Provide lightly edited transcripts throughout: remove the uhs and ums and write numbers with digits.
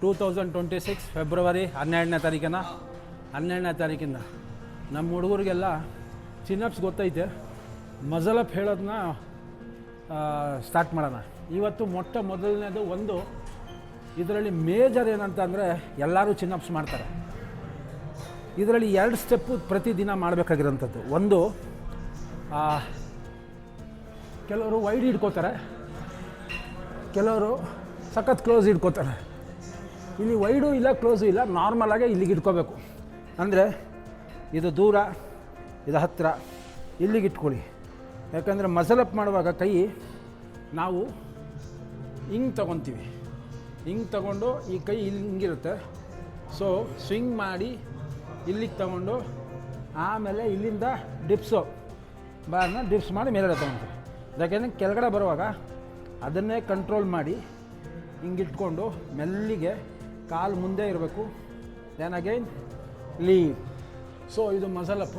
2026 February 12ನೇ ತಾರೀಕಿಂದ ನಮ್ಮ ಹುಡುಗರಿಗೆಲ್ಲ ಚಿನ್ನಪ್ಸ್ ಗೊತ್ತೈತೆ, ಮಜಲ್ up ಹೇಳೋದನ್ನ ಸ್ಟಾರ್ಟ್ ಮಾಡೋಣ. ಇವತ್ತು ಮೊದಲನೇದು ಒಂದು ಇದರಲ್ಲಿ ಮೇಜರ್ ಏನಂತಂದರೆ ಎಲ್ಲರೂ ಚಿನ್ನಪ್ಸ್ ಮಾಡ್ತಾರೆ. ಇದರಲ್ಲಿ 2 ಸ್ಟೆಪ್ಪು ಪ್ರತಿದಿನ ಮಾಡಬೇಕಾಗಿರೋಂಥದ್ದು. ಒಂದು, ಕೆಲವರು ವೈಡ್ ಹಿಡ್ಕೋತಾರೆ, ಕೆಲವರು ಸಖತ್ ಕ್ಲೋಸ್ ಹಿಡ್ಕೋತಾರೆ. ಇಲ್ಲಿ ವೈಡು ಇಲ್ಲ, ಕ್ಲೋಸು ಇಲ್ಲ, ನಾರ್ಮಲಾಗೆ ಇಲ್ಲಿಗೆ ಇಟ್ಕೋಬೇಕು. ಅಂದರೆ ಇದು ದೂರ, ಇದು ಹತ್ತಿರ, ಇಲ್ಲಿಗೆ ಇಟ್ಕೊಳ್ಳಿ. ಯಾಕಂದರೆ ಮಸಲ್ ಅಪ್ ಮಾಡುವಾಗ ಕೈ ನಾವು ಹಿಂಗೆ ತೊಗೊತೀವಿ, ಹಿಂಗೆ ತೊಗೊಂಡು ಈ ಕೈ ಇಲ್ಲಿ ಹಿಂಗಿರುತ್ತೆ. ಸೊ ಸ್ವಿಂಗ್ ಮಾಡಿ ಇಲ್ಲಿಗೆ ತೊಗೊಂಡು ಆಮೇಲೆ ಇಲ್ಲಿಂದ ಬಾರ್ನ ಡಿಪ್ಸ್ ಮಾಡಿ ಮೇಲ್ಗಡೆ ತೊಗೊತೀವಿ. ಯಾಕೆಂದರೆ ಕೆಳಗಡೆ ಬರುವಾಗ ಅದನ್ನೇ ಕಂಟ್ರೋಲ್ ಮಾಡಿ ಹಿಂಗಿಟ್ಕೊಂಡು ಮೆಲ್ಲಿಗೆ ಕಾಲು ಮುಂದೆ ಇರಬೇಕು. Then again leave. ಸೊ ಇದು ಮಸಲ್ ಅಪ್.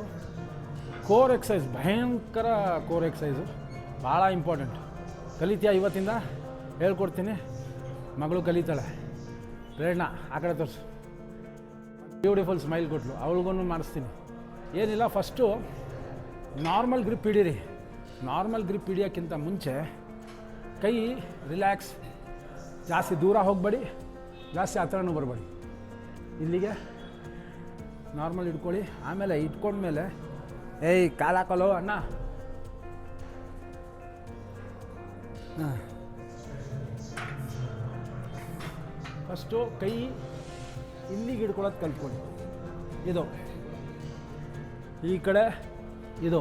ಕೋರ್ ಎಕ್ಸಸೈಸ್, ಭಯಂಕರ ಕೋರ್ ಎಕ್ಸಸೈಸು, ಭಾಳ ಇಂಪಾರ್ಟೆಂಟ್. ಕಲಿತೀಯ? ಇವತ್ತಿಂದ ಹೇಳ್ಕೊಡ್ತೀನಿ. ಮಗಳು ಕಲಿತಾಳೆ, ಪ್ರೇರಣಾ ಆ ಕಡೆ ತೋರಿಸು. ಬ್ಯೂಟಿಫುಲ್ ಸ್ಮೈಲ್ ಕೊಟ್ಲು, ಅವಳಿಗೂ ಮಾಡಿಸ್ತೀನಿ. ಏನಿಲ್ಲ, ಫಸ್ಟು ನಾರ್ಮಲ್ ಗ್ರಿಪ್ ಹಿಡೀರಿ. ನಾರ್ಮಲ್ ಗ್ರಿಪ್ ಹಿಡಿಯೋಕ್ಕಿಂತ ಮುಂಚೆ ಕೈ ರಿಲ್ಯಾಕ್ಸ್, ಜಾಸ್ತಿ ದೂರ ಹೋಗಬೇಡಿ, ಜಾಸ್ತಿ ಹತ್ರನೂ ಬರಬೇಡಿ. ಇಲ್ಲಿಗೆ ನಾರ್ಮಲ್ ಇಟ್ಕೊಳ್ಳಿ. ಆಮೇಲೆ ಇಟ್ಕೊಂಡ್ಮೇಲೆ ಏಯ್ ಕಾಲು ಹಾಕಲು ಅಣ್ಣ. ಹಾಂ, ಫಸ್ಟು ಕೈ ಇಲ್ಲಿಗೆ ಹಿಡ್ಕೊಳ್ಳೋದು ಕಲ್ತ್ಕೊಳ್ಳಿ. ಇದು ಈ ಕಡೆ, ಇದು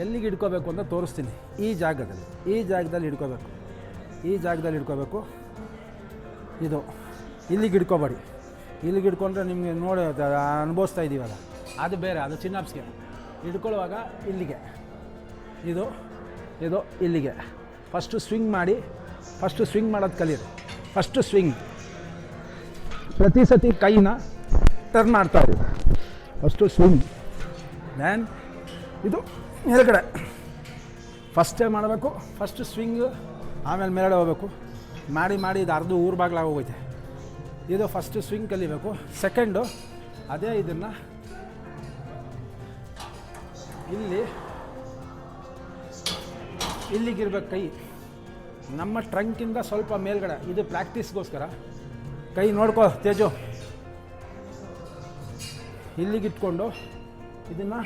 ಎಲ್ಲಿಗೆ ಹಿಡ್ಕೋಬೇಕು ಅಂತ ತೋರಿಸ್ತೀನಿ. ಈ ಜಾಗದಲ್ಲಿ ಹಿಡ್ಕೋಬೇಕು. ಇದು ಇಲ್ಲಿಗೆ ಹಿಡ್ಕೋಬೇಡಿ. ಇಲ್ಲಿಗೆ ಹಿಡ್ಕೊಂಡ್ರೆ ನಿಮಗೆ ನೋಡಿ ಅನುಭವಿಸ್ತಾ ಇದ್ದೀವಲ್ಲ, ಅದು ಬೇರೆ, ಅದು ಚಿನ್ನಪ್ಸ್ಗೆ ಹಿಡ್ಕೊಳ್ಳುವಾಗ ಇಲ್ಲಿಗೆ, ಇದು ಇಲ್ಲಿಗೆ. ಫಸ್ಟು ಸ್ವಿಂಗ್ ಮಾಡಿ, ಮಾಡೋದು ಕಲೀರಿ. ಫಸ್ಟು ಸ್ವಿಂಗ್, ಪ್ರತಿ ಸತಿ ಕೈನ ಟರ್ನ್ ಮಾಡ್ತಾ ಇದ್ದೀವಿ. ಫಸ್ಟು ಸ್ವಿಂಗ್, ದ್ಯಾನ್ ಇದು ಮೇಲ್ಗಡೆ ಫಸ್ಟೇ ಮಾಡಬೇಕು. ಫಸ್ಟ್ ಸ್ವಿಂಗ್, ಆಮೇಲೆ ಮೇಲ್ಗಡೆ ಹೋಗಬೇಕು. ಮಾಡಿ ಇದು ಅರ್ಧ ಊರು ಬಾಗ್ಲಾಗ ಹೋಗೈತೆ. ಇದು ಫಸ್ಟ್ ಸ್ವಿಂಗ್ ಕಲಿಬೇಕು. ಸೆಕೆಂಡು ಅದೇ ಇದನ್ನು ಇಲ್ಲಿಗಿರ್ಬೇಕು. ಕೈ ನಮ್ಮ ಟ್ರಂಕಿಂದ ಸ್ವಲ್ಪ ಮೇಲ್ಗಡೆ. ಇದು ಪ್ರಾಕ್ಟೀಸ್ಗೋಸ್ಕರ. ಕೈ ನೋಡ್ಕೋ ತೇಜು, ಇಲ್ಲಿಗಿಟ್ಕೊಂಡು ಇದನ್ನು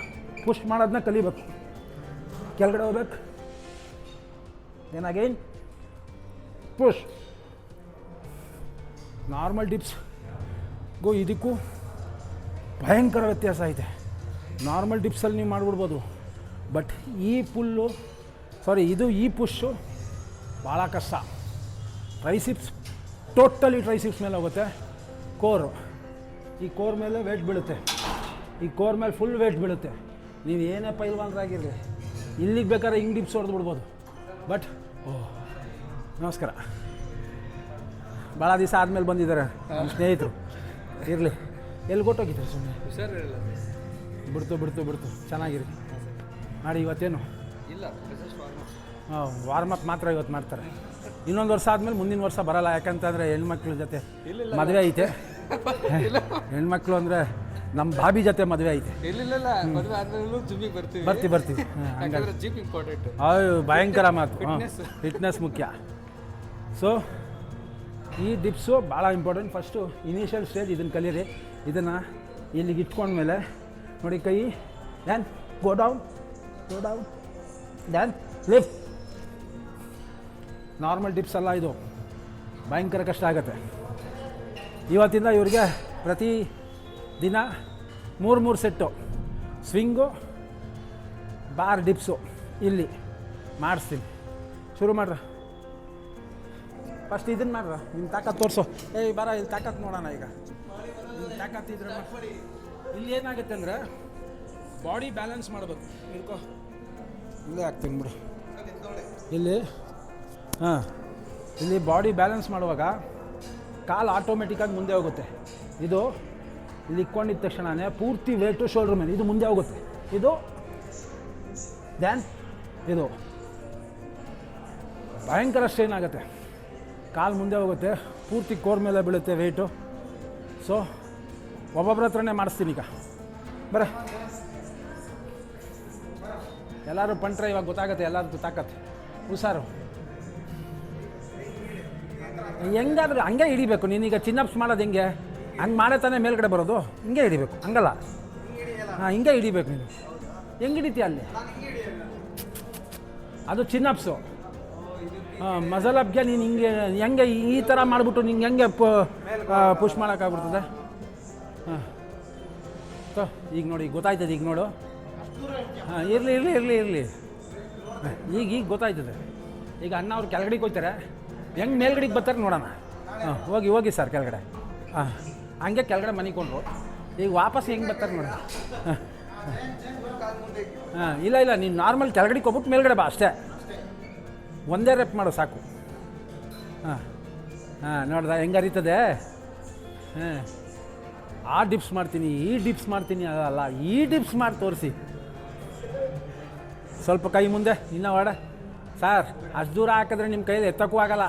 ಪುಷ್ ಮಾಡೋದನ್ನ ಕಲಿಬೇಕು. ಕೆಳಗಡೆ ಹೋಗ್ಬೇಕು. Then again push. ನಾರ್ಮಲ್ ಡಿಪ್ಸ್ಗೂ ಇದಕ್ಕೂ ಭಯಂಕರ ವ್ಯತ್ಯಾಸ ಐತೆ. ನಾರ್ಮಲ್ ಡಿಪ್ಸಲ್ಲಿ ನೀವು ಮಾಡಿಬಿಡ್ಬೋದು, ಬಟ್ ಈ ಪುಷು ಭಾಳ ಕಷ್ಟ. ಟ್ರೈಸಿಪ್ಸ್, ಟೋಟಲಿ ಟ್ರೈಸಿಪ್ಸ್ ಮೇಲೆ ಹೋಗುತ್ತೆ. ಈ ಕೋರ್ ಮೇಲೆ ವೇಟ್ ಬೀಳುತ್ತೆ. ಈ ಕೋರ್ ಮೇಲೆ ಫುಲ್ ವೇಟ್ ಬೀಳುತ್ತೆ. ನೀವು ಏನೇ ಪೈಲ್ವಾನರಾಗಿರಲಿ, ಇಲ್ಲಿಗೆ ಬೇಕಾದ್ರೆ ಹಿಂಗೆ ಡಿಪ್ಸ್ ಹೊಡೆದು ಬಿಡ್ಬೋದು. ಬಟ್ ನಮಸ್ಕಾರ, ಭಾಳ ದಿವಸ ಆದಮೇಲೆ ಬಂದಿದ್ದಾರೆ ನಮ್ಮ ಸ್ನೇಹಿತರು. ಇರಲಿ, ಎಲ್ಲಿ ಕೊಟ್ಟೋಗಿದ್ದಾರೆ? ಸುಮ್ಮನೆ ಬಿಡ್ತು. ಚೆನ್ನಾಗಿರಿ ಮಾಡಿ. ಇವತ್ತೇನು ಇಲ್ಲ, ವಾರ್ಮಪ್ ಮಾತ್ರ ಇವತ್ತು ಮಾಡ್ತಾರೆ. ಇನ್ನೊಂದು ವರ್ಷ ಆದಮೇಲೆ ಮುಂದಿನ ವರ್ಷ ಬರಲ್ಲ. ಯಾಕಂತಂದರೆ ಹೆಣ್ಮಕ್ಳ ಜೊತೆ ಮದುವೆ ಐತೆ. ಹೆಣ್ಮಕ್ಳು ಅಂದರೆ ನಮ್ಮ ಭಾಬಿ ಜೊತೆ ಮದುವೆ ಐತೆ. ಬರ್ತೀವಿ. ಭಯಂಕರ ಮಾತು, ಫಿಟ್ನೆಸ್ ಮುಖ್ಯ. ಸೊ ಈ ಡಿಪ್ಸು ಭಾಳ ಇಂಪಾರ್ಟೆಂಟ್. ಫಸ್ಟು ಇನಿಷಿಯಲ್ ಸ್ಟೇಜ್ ಇದನ್ನು ಕಲೀರಿ. ಇದನ್ನು ಇಲ್ಲಿಗೆ ಇಟ್ಕೊಂಡ್ಮೇಲೆ ನೋಡಿ, ಕೈ than go down, than lift. Normal dips ಅಲ್ಲ, ಇದು ಭಯಂಕರ ಕಷ್ಟ ಆಗುತ್ತೆ. ಇವತ್ತಿಂದ ಇವ್ರಿಗೆ ಪ್ರತಿ ದಿನ 3 ಸೆಟ್ಟು ಸ್ವಿಂಗು, ಬಾರ್, ಡಿಪ್ಸು ಇಲ್ಲಿ ಮಾಡಿಸ್ತೀನಿ. ಶುರು ಮಾಡ್ರ. ಫಸ್ಟ್ ಇದನ್ನು ಮಾಡ್ರ. ನಿಮ್ಮ ತಾಕತ್ತು ತೋರಿಸು. ಬಾರ, ಇಲ್ಲಿ ತಾಕತ್ತು ನೋಡೋಣ. ಈಗ ನಿಮ್ಮ ತಾಕತ್ತು ಇದ್ರೆ ಇಲ್ಲಿ ಏನಾಗುತ್ತೆ ಅಂದರೆ ಬಾಡಿ ಬ್ಯಾಲೆನ್ಸ್ ಮಾಡಬೇಕು. ಇರ್ಕೋ, ಇಲ್ಲೇ ಹಾಕ್ತೀನಿ ಬಿಡು. ಇಲ್ಲಿ ಇಲ್ಲಿ ಬಾಡಿ ಬ್ಯಾಲೆನ್ಸ್ ಮಾಡುವಾಗ ಕಾಲು ಆಟೋಮೆಟಿಕ್ಕಾಗಿ ಮುಂದೆ ಹೋಗುತ್ತೆ. ಇದು ಇಲ್ಲಿ ಇಕ್ಕೊಂಡಿದ್ದ ತಕ್ಷಣವೇ ಪೂರ್ತಿ ವೇಟು ಶೋಲ್ಡ್ರ್ ಮೇಲೆ ಇದು ಮುಂದೆ ಹೋಗುತ್ತೆ. ಇದು ದ್ಯಾನ್ ಇದು ಭಯಂಕರ ಸ್ಟ್ರೈನ್ ಆಗುತ್ತೆ. ಕಾಲು ಮುಂದೆ ಹೋಗುತ್ತೆ, ಪೂರ್ತಿ ಕೋರ್ ಮೇಲೆ ಬೀಳುತ್ತೆ ವೆಯ್ಟು. ಸೊ ಒಬ್ಬೊಬ್ಬರ ಹತ್ರನೇ ಮಾಡಿಸ್ತೀನಿ ಈಗ. ಬರ ಎಲ್ಲರೂ ಪಂಟ್ರೆ ಇವಾಗ ಗೊತ್ತಾಗತ್ತೆ, ಎಲ್ಲದಕ್ಕೂ ತಾಕತ್ತೆ. ಹುಷಾರು. ಹೆಂಗಾದ್ರೂ ಹಂಗೆ ಹಿಡಿಬೇಕು. ನೀನೀಗ ಚಿನ್ನಪ್ಸ್ ಮಾಡೋದು ಹೆಂಗೆ, ಹಂಗೆ ಮಾಡೇ ತಾನೇ ಮೇಲ್ಗಡೆ ಬರೋದು. ಹಿಂಗೆ ಹಿಡಿಬೇಕು, ಹಂಗಲ್ಲ. ಹಾಂ, ಹಿಂಗೆ ಹಿಡಿಬೇಕು. ನೀನು ಹೆಂಗೆ ಹಿಡಿತೀಯ ಅಲ್ಲಿ? ಅದು ಚಿನ್ನಪ್ಸು. ಹಾಂ, ಮಸಾಲ ಅಪ್ಗೆ ನೀನು ಹಿಂಗೆ ಹೆಂಗೆ ಈ ಥರ ಮಾಡಿಬಿಟ್ಟು ನಿಂಗೆ ಹೆಂಗೆ ಪುಷ್ ಮಾಡೋಕ್ಕಾಗ್ಬಿಡ್ತದೆ? ಹಾಂ, ಈಗ ನೋಡಿ, ಗೊತ್ತಾಯ್ತದೆ. ಈಗ ನೋಡು. ಹಾಂ, ಇರಲಿ. ಈಗ ಗೊತ್ತಾಯ್ತದೆ. ಈಗ ಅಣ್ಣ ಅವ್ರು ಕೆಳಗಡೆಗೆ ಹೋಗ್ತಾರೆ, ಹೆಂಗೆ ಮೇಲ್ಗಡೆಗೆ ಬರ್ತಾರೆ ನೋಡೋಣ. ಹಾಂ, ಹೋಗಿ ಸರ್ ಕೆಳಗಡೆ. ಹಾಂ, ಹಂಗೆ ಕೆಳಗಡೆ ಮನಿಕೊಂಡ್ರು. ಈಗ ವಾಪಸ್ ಹೆಂಗೆ ಬರ್ತಾರೆ ನೋಡೋಣ. ಹಾಂ, ಇಲ್ಲ ನೀನು ನಾರ್ಮಲ್ ಕೆಳಗಡೆಗೆ ಹೋಗ್ಬಿಟ್ಟು ಮೇಲ್ಗಡೆ ಬಾ ಅಷ್ಟೇ. ಒಂದೇ ರೆಪ್ ಮಾಡು ಸಾಕು. ಹಾಂ ನೋಡ್ದ ಹೆಂಗೆ ಅರಿತದೆ. ಹಾಂ, ಆ ಡಿಪ್ಸ್ ಮಾಡ್ತೀನಿ, ಈ ಡಿಪ್ಸ್ ಮಾಡ್ತೀನಿ ಅಲ್ಲ, ಈ ಡಿಪ್ಸ್ ಮಾಡಿ ತೋರಿಸಿ. ಸ್ವಲ್ಪ ಕೈ ಮುಂದೆ ಇನ್ನೂ ವಾಡ ಸರ್. ಅಷ್ಟು ದೂರ ಹಾಕಿದ್ರೆ ನಿಮ್ಮ ಕೈಯಲ್ಲಿ ಎತ್ತಕ್ಕೂ ಆಗಲ್ಲ.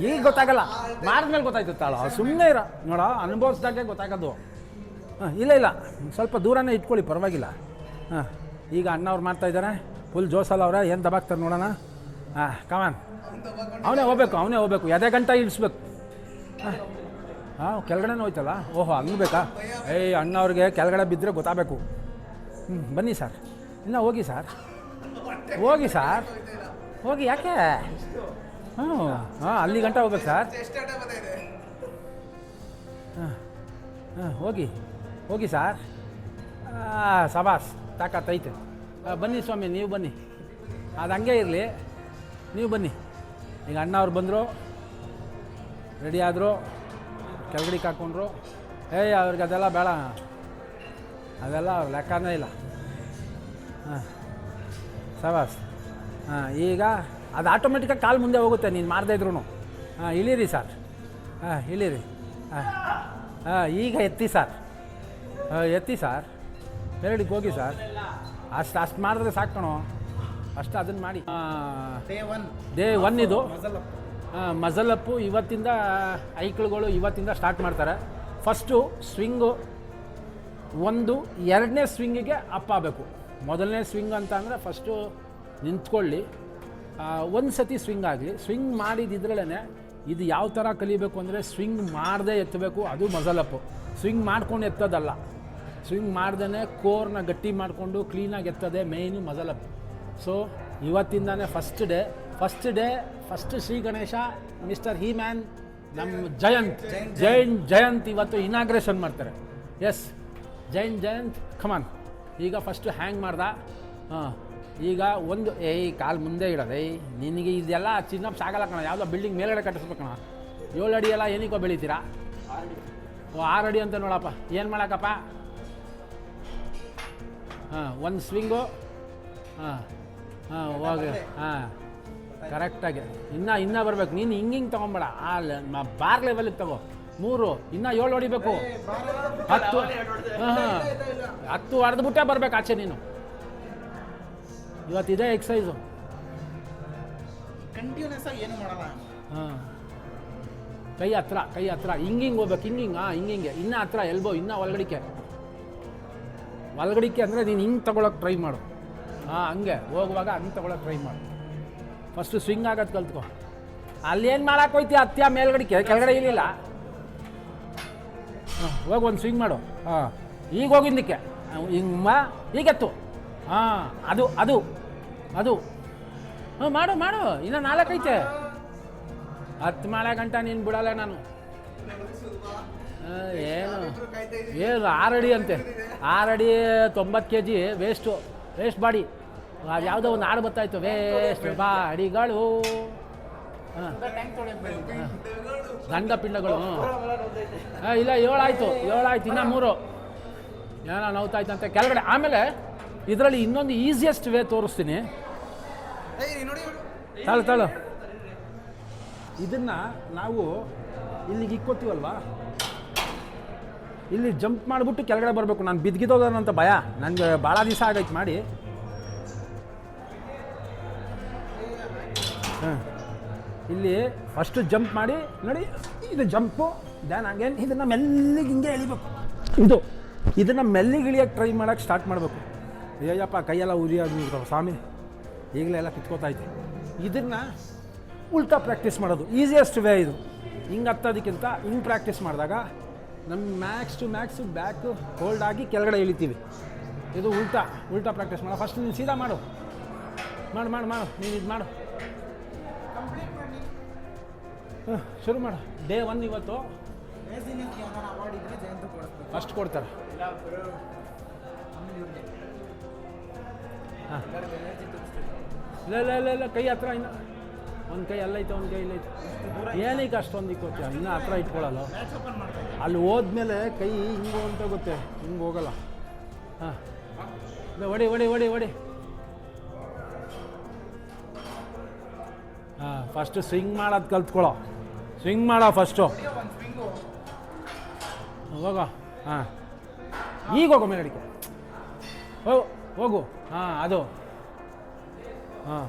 ಈಗ ಗೊತ್ತಾಗಲ್ಲ, ಮಾಡಿದ್ಮೇಲೆ ಗೊತ್ತಾಯ್ತು ತಾಳ. ಸುಮ್ಮನೆ ಇರೋ ನೋಡೋ, ಅನುಭವಿಸ್ದಾಗೆ ಗೊತ್ತಾಗೋದು. ಹಾಂ, ಇಲ್ಲ ಸ್ವಲ್ಪ ದೂರನೇ ಇಟ್ಕೊಳ್ಳಿ, ಪರವಾಗಿಲ್ಲ. ಹಾಂ, ಈಗ ಅಣ್ಣವ್ರು ಮಾಡ್ತಾಯಿದ್ದಾರೆ, ಫುಲ್ ಜೋಸಲ್ಲ ಅವರೇ. ಏನು ದಬಾಕ್ತಾರೆ ನೋಡೋಣ. ಹಾಂ, ಕಮಾನ್. ಅವನೇ ಹೋಗ್ಬೇಕು, ಎದೆ ಗಂಟ ಇಳಿಸ್ಬೇಕು. ಹಾಂ, ಕೆಳಗಡೆನೇ ಹೋಯ್ತಲ್ಲ. ಓಹೋ, ಹಂಗೆ ಬೇಕಾ? ಅಣ್ಣವ್ರಿಗೆ ಕೆಳಗಡೆ ಬಿದ್ದರೆ ಗೊತ್ತಾಗಬೇಕು. ಬನ್ನಿ ಸರ್, ಇನ್ನೂ ಹೋಗಿ ಸರ್, ಯಾಕೆ? ಹಾಂ, ಅಲ್ಲಿ ಗಂಟ ಹೋಗ್ಬೇಕು ಸರ್. ಹಾಂ, ಹೋಗಿ ಸರ್. ಸಬಾಸ್, ತಾಕತ್ತೈತೆ. ಬನ್ನಿ ಸ್ವಾಮಿ, ನೀವು ಬನ್ನಿ. ಅದು ಹಂಗೆ ಇರಲಿ, ನೀವು ಬನ್ನಿ. ಈಗ ಅಣ್ಣವ್ರು ಬಂದರು, ರೆಡಿ ಆದರು, ಕೆಳಗಡೆಗೆ ಹಾಕ್ಕೊಂಡ್ರು. ಅವ್ರಿಗೆ ಅದೆಲ್ಲ ಬೇಡ, ಅದೆಲ್ಲ ಅವ್ರ ಲೆಕ್ಕನೇ ಇಲ್ಲ. ಹಾಂ, ಸಬಾಸ್. ಹಾಂ, ಈಗ ಅದು ಆಟೋಮೆಟಿಕಾಗಿ ಕಾಲು ಮುಂದೆ ಹೋಗುತ್ತೆ ನೀನು ಮಾಡದೇ ಇದ್ರೂ. ಹಾಂ, ಇಳೀರಿ ಸರ್. ಹಾಂ, ಇಳೀರಿ. ಹಾಂ, ಈಗ ಎತ್ತಿ ಸರ್. ಮೇಲ್ಗಡೆಗೆ ಹೋಗಿ ಸರ್. ಅಷ್ಟು ಮಾಡಿದ್ರೆ ಸಾಕಣೋ, ಅಷ್ಟು ಅದನ್ನು ಮಾಡಿ. ಡೇ ಒನ್ ಇದು ಮಜಲಪ್ಪು. ಇವತ್ತಿಂದ ಐಕ್ಳುಗಳು ಇವತ್ತಿಂದ ಸ್ಟಾರ್ಟ್ ಮಾಡ್ತಾರೆ. ಫಸ್ಟು ಸ್ವಿಂಗು ಎರಡನೇ ಸ್ವಿಂಗಿಗೆ ಅಪ್ ಆಗಬೇಕು. ಮೊದಲನೇ ಸ್ವಿಂಗ್ ಅಂತ ಅಂದರೆ ಫಸ್ಟು ನಿಂತ್ಕೊಳ್ಳಿ, ಒಂದು ಸತಿ ಸ್ವಿಂಗ್ ಆಗಲಿ. ಸ್ವಿಂಗ್ ಮಾಡಿದ್ದಿದ್ರಲ್ಲೇ ಇದು ಯಾವ ಥರ ಕಲಿಬೇಕು ಅಂದರೆ, ಸ್ವಿಂಗ್ ಮಾಡದೆ ಎತ್ತಬೇಕು, ಅದು ಮಜಲಪ್ಪು. ಸ್ವಿಂಗ್ ಮಾಡ್ಕೊಂಡು ಎತ್ತೋದಲ್ಲ, ಸ್ವಿಂಗ್ ಮಾಡ್ದೇ ಕೋರ್ನ ಗಟ್ಟಿ ಮಾಡಿಕೊಂಡು ಕ್ಲೀನಾಗಿ ಎತ್ತದೆ ಮೇಯ್ನು ಮಜಲಪ್ಪು. ಸೊ ಇವತ್ತಿಂದಾನೇ first day Shri Ganesha mister He Man ನಮ್ಮ ಜಯಂತ್ ಇವತ್ತು ಇನಾಗ್ರೇಷನ್ ಮಾಡ್ತಾರೆ. Yes, Jayanth come on. ಈಗ ಫಸ್ಟು ಹ್ಯಾಂಗ್ ಮಾಡ್ದ. ಹಾಂ, ಈಗ ಕಾಲು ಮುಂದೆ ಇಡೋದು. ನಿನಗೆ ಇದೆಲ್ಲ ಚಿನ್ನಪ್ಸ್ ಆಗಲ್ಲ ಕಣ. ಯಾವುದೋ ಬಿಲ್ಡಿಂಗ್ ಮೇಲ್ಗಡೆ ಕಟ್ಟಿಸ್ಬೇಕಣ. 7 ಅಡಿ ಎಲ್ಲ ಏನಕ್ಕೋ ಬೆಳಿತೀರಾ? 6 ಅಡಿ ಅಂತ ನೋಡಪ್ಪ, ಏನು ಮಾಡೋಕ್ಕಪ್ಪ. ಹಾಂ, ಒಂದು ಸ್ವಿಂಗು. ಹೋಗಿ. ಕರೆಕ್ಟಾಗಿ ಇನ್ನೂ ಬರಬೇಕು. ನೀನು ಹಿಂಗೆ ತೊಗೊಂಬೇಡ, ಬಾರ್ ಲೆವೆಲಿಗೆ ತಗೋ. 3 ಇನ್ನೂ 7 ಹೊಡಿಬೇಕು. 10 ಹೊಡೆದ್ಬಿಟ್ಟೆ ಬರ್ಬೇಕು ಆಚೆ ನೀನು. ಇವತ್ತಿದೆ ಎಕ್ಸಸೈಸು. ಕಂಟಿನ್ಯೂಸ್ ಆಗಿ ಏನು ಮಾಡಲ್ಲ. ಹಾಂ, ಕೈ ಹತ್ರ ಹಿಂಗೆ ಹೋಗ್ಬೇಕು. ಹಿಂಗೆ ಇನ್ನೂ ಹತ್ರ ಎಲ್ಬೋ, ಇನ್ನೂ ಒಳಗಡಿಕೆ ಅಂದರೆ ನೀನು ಹಿಂಗೆ ತೊಗೊಳಕ್ಕೆ ಟ್ರೈ ಮಾಡು. ಹಂಗೆ ಹೋಗುವಾಗ ಹಂಗೆ ತೊಗೊಳಕ್ಕೆ ಟ್ರೈ ಮಾಡು. ಫಸ್ಟು ಸ್ವಿಂಗ್ ಆಗೋದು ಕಲ್ತ್ಕೊ. ಅಲ್ಲೇನು ಮಾಡೋಕೆ ಹೋಯ್ತಿ ಹತ್ಯ ಮೇಲ್ಗಡಿಕೆ, ಕೆಳಗಡೆ ಇರಲಿಲ್ಲ. ಹೋಗಿ ಒಂದು ಸ್ವಿಂಗ್ ಮಾಡು. ಈಗ ಹೋಗಿದ್ದಕ್ಕೆ ಈಗೆತ್ತು. ಅದು ಮಾಡು. ಇನ್ನೂ 4 ಐತೆ. 10 ಮಾಡೋ ಗಂಟ ನೀನು ಬಿಡಲ್ಲ ನಾನು. ಏನು 6 ಅಡಿ ಅಂತೆ. 6 ಅಡಿ 90 kg ವೇಸ್ಟ್ ಬಾಡಿ. ಅದು ಯಾವುದೋ ಒಂದು ಹಾಡು ಬರ್ತಾಯಿತ್ತು, ವೇಸ್ಟ್ ಬಾಡಿಗಳು. ಗಂಡ ಪಿಂಡಗಳು. ಇಲ್ಲ 7 ಆಯಿತು. ಇನ್ನೂ 3 ಏನೋ ನೋವ್ತಾಯ್ತಂತೆ ಕೆಳಗಡೆ. ಆಮೇಲೆ ಇದರಲ್ಲಿ ಇನ್ನೊಂದು ಈಸಿಯೆಸ್ಟ್ ವೇ ತೋರಿಸ್ತೀನಿ. ತಾಳು ಇದನ್ನು ನಾವು ಇಲ್ಲಿಗೆ ಇಕ್ಕೋತೀವಲ್ವಾ, ಇಲ್ಲಿ ಜಂಪ್ ಮಾಡಿಬಿಟ್ಟು ಕೆಳಗಡೆ ಬರಬೇಕು. ನಾನು ಬಿದ್ದಿದ್ದೋದನ್ನಂತ ಭಯ ನನಗೆ, ಭಾಳ ದಿವಸ ಆಗೈತೆ ಮಾಡಿ. ಇಲ್ಲಿ ಫಸ್ಟು ಜಂಪ್ ಮಾಡಿ ನೋಡಿ, ಇದು ಜಂಪು ದ್ಯಾನ್ ಅಗೇನ್ ಇದನ್ನು ಮೆಲ್ಲಿಗೆ ಹಿಂಗೆ ಎಳಿಬೇಕು. ಇದನ್ನು ಮೆಲ್ಲಿಗೆ ಇಳಿಯೋಕ್ಕೆ ಟ್ರೈ ಮಾಡೋಕ್ಕೆ ಸ್ಟಾರ್ಟ್ ಮಾಡಬೇಕು. ಅಯ್ಯಪ್ಪ ಕೈಯೆಲ್ಲ ಉರಿಯೋದು ಸ್ವಾಮಿ, ಈಗಲೇ ಎಲ್ಲ ಕಿತ್ಕೋತೈತೆ. ಇದನ್ನು ಉಲ್ಟಾ ಪ್ರಾಕ್ಟೀಸ್ ಮಾಡೋದು ಈಸಿಯೆಸ್ಟ್ ವೇ ಇದು. ಹಿಂಗೆ ಹತ್ತೋದಕ್ಕಿಂತ ಹಿಂಗೆ ಪ್ರಾಕ್ಟೀಸ್ ಮಾಡಿದಾಗ ನಮ್ಮ ಮ್ಯಾಕ್ಸ್ ಟು ಬ್ಯಾಕ್ ಹೋಲ್ಡ್ ಆಗಿ ಕೆಳಗಡೆ ಇಳಿತೀವಿ. ಇದು ಉಲ್ಟಾ ಪ್ರಾಕ್ಟೀಸ್ ಮಾಡೋ. ಫಸ್ಟ್ ನೀನು ಸೀದಾ ಮಾಡು ನೀನು ಇದು ಮಾಡು. ಶುರು ಮಾಡು. ಡೇ 1 ಇವತ್ತು ಫಸ್ಟ್ ಕೊಡ್ತಾರೆ. ಹಾಂ ಇಲ್ಲ ಕೈ ಹತ್ರ ಇನ್ನು ಒಂದು ಕೈ ಅಲ್ಲೈತೆ, ಒಂದು ಕೈ ಇಲ್ಲೈತೆ. ಏನಕ್ಕೆ ಅಷ್ಟೊಂದು ಇಕ್ಕೋತೀಯ? ಇನ್ನೂ ಹತ್ರ ಇಟ್ಕೊಳ್ಳಲ್ಲ. ಅಲ್ಲಿ ಹೋದ್ಮೇಲೆ ಕೈ ಹಿಂಗೆ ಅಂತ ಗೊತ್ತೆ, ಹಿಂಗೆ ಹೋಗಲ್ಲ. ಹಾಂ ಹೊಡಿ. ಹಾಂ ಫಸ್ಟು ಸ್ವಿಂಗ್ ಮಾಡೋದು ಕಲ್ತ್ಕೊಳ್ಳೋ. ಸ್ವಿಂಗ್ ಮಾಡೋ ಫಸ್ಟು. ಹೋಗೋ. ಹಾಂ ಈಗ ಹೋಗೋ ಮೇಲೆ ಅಡಿಕೆ. ಹೋಗು. ಹಾಂ ಅದು. ಹಾಂ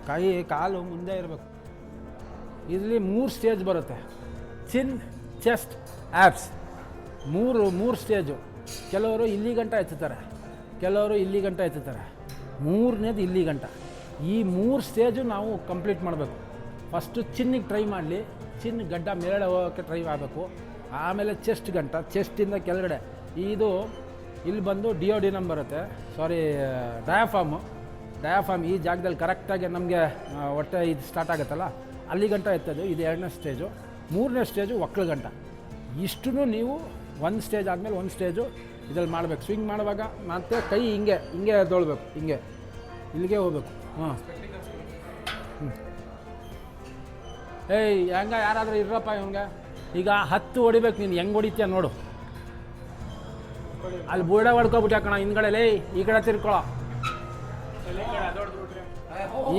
ಕೈ ಕಾಲು ಮುಂದೆ ಇರಬೇಕು. ಇಲ್ಲಿ 3 ಸ್ಟೇಜ್ ಬರುತ್ತೆ. ಚಿನ್, ಚೆಸ್ಟ್, ಆ್ಯಪ್ಸ್. ಮೂರು ಸ್ಟೇಜು. ಕೆಲವರು ಇಲ್ಲಿ ಗಂಟ ಎತ್ತುತ್ತಾರೆ, ಕೆಲವರು ಇಲ್ಲಿ ಗಂಟ ಎತ್ತುತ್ತಾರೆ. 3ನೇದು ಇಲ್ಲಿ ಗಂಟ. ಈ 3 ಸ್ಟೇಜು ನಾವು ಕಂಪ್ಲೀಟ್ ಮಾಡಬೇಕು. ಫಸ್ಟು ಚಿನ್ನಿಗೆ ಟ್ರೈ ಮಾಡಲಿ. ಚಿನ್ನ ಗಡ್ಡ ಮೇಲೆ ಹೋಗೋಕ್ಕೆ ಟ್ರೈ ಆಗಬೇಕು. ಆಮೇಲೆ ಚೆಸ್ಟ್ ಗಂಟ, ಚೆಸ್ಟಿಂದ ಕೆಳಗಡೆ ಇದು ಇಲ್ಲಿ ಬಂದು ಡಿಯೋಡಿನಮ್ ಬರುತ್ತೆ, ಸಾರಿ ಡಯಾಫಾರ್ಮ್ ಈ ಜಾಗದಲ್ಲಿ ಕರೆಕ್ಟಾಗಿ ನಮಗೆ ಹೊಟ್ಟೆ ಇದು ಸ್ಟಾರ್ಟ್ ಆಗುತ್ತಲ್ಲ, ಅಲ್ಲಿ ಗಂಟ ಎತ್ತೋದು. ಇದು 2ನೇ ಸ್ಟೇಜು. 3ನೇ ಸ್ಟೇಜು ಒಕ್ಕಳು ಗಂಟ. ಇಷ್ಟೂ ನೀವು 1 ಸ್ಟೇಜ್ ಆದಮೇಲೆ 1 ಸ್ಟೇಜು ಇದ್ರಲ್ಲಿ ಮಾಡಬೇಕು. ಸ್ವಿಂಗ್ ಮಾಡುವಾಗ ಮತ್ತೆ ಕೈ ಹಿಂಗೆ ಎದ್ದೊಳ್ಬೇಕು, ಇಲ್ಲಿಗೆ ಹೋಗ್ಬೇಕು. ಹಾಂ ಏಯ್ ಹೆಂಗೆ ಯಾರಾದರೂ ಇರಪ್ಪ ಇವಂಗೆ. ಈಗ 10 ಹೊಡಿಬೇಕು. ನೀನು ಹೆಂಗೆ ಹೊಡಿತೀಯ ನೋಡು. ಅಲ್ಲಿ ಬುಡ ಹೊಡ್ಕೊಬಿಟ್ಟು ಹಾಕೋಣ ಹಿಂದ್ಗಡೆ. ಈ ಕಡೆ ತಿರ್ಕೊಳ್ಳೋ.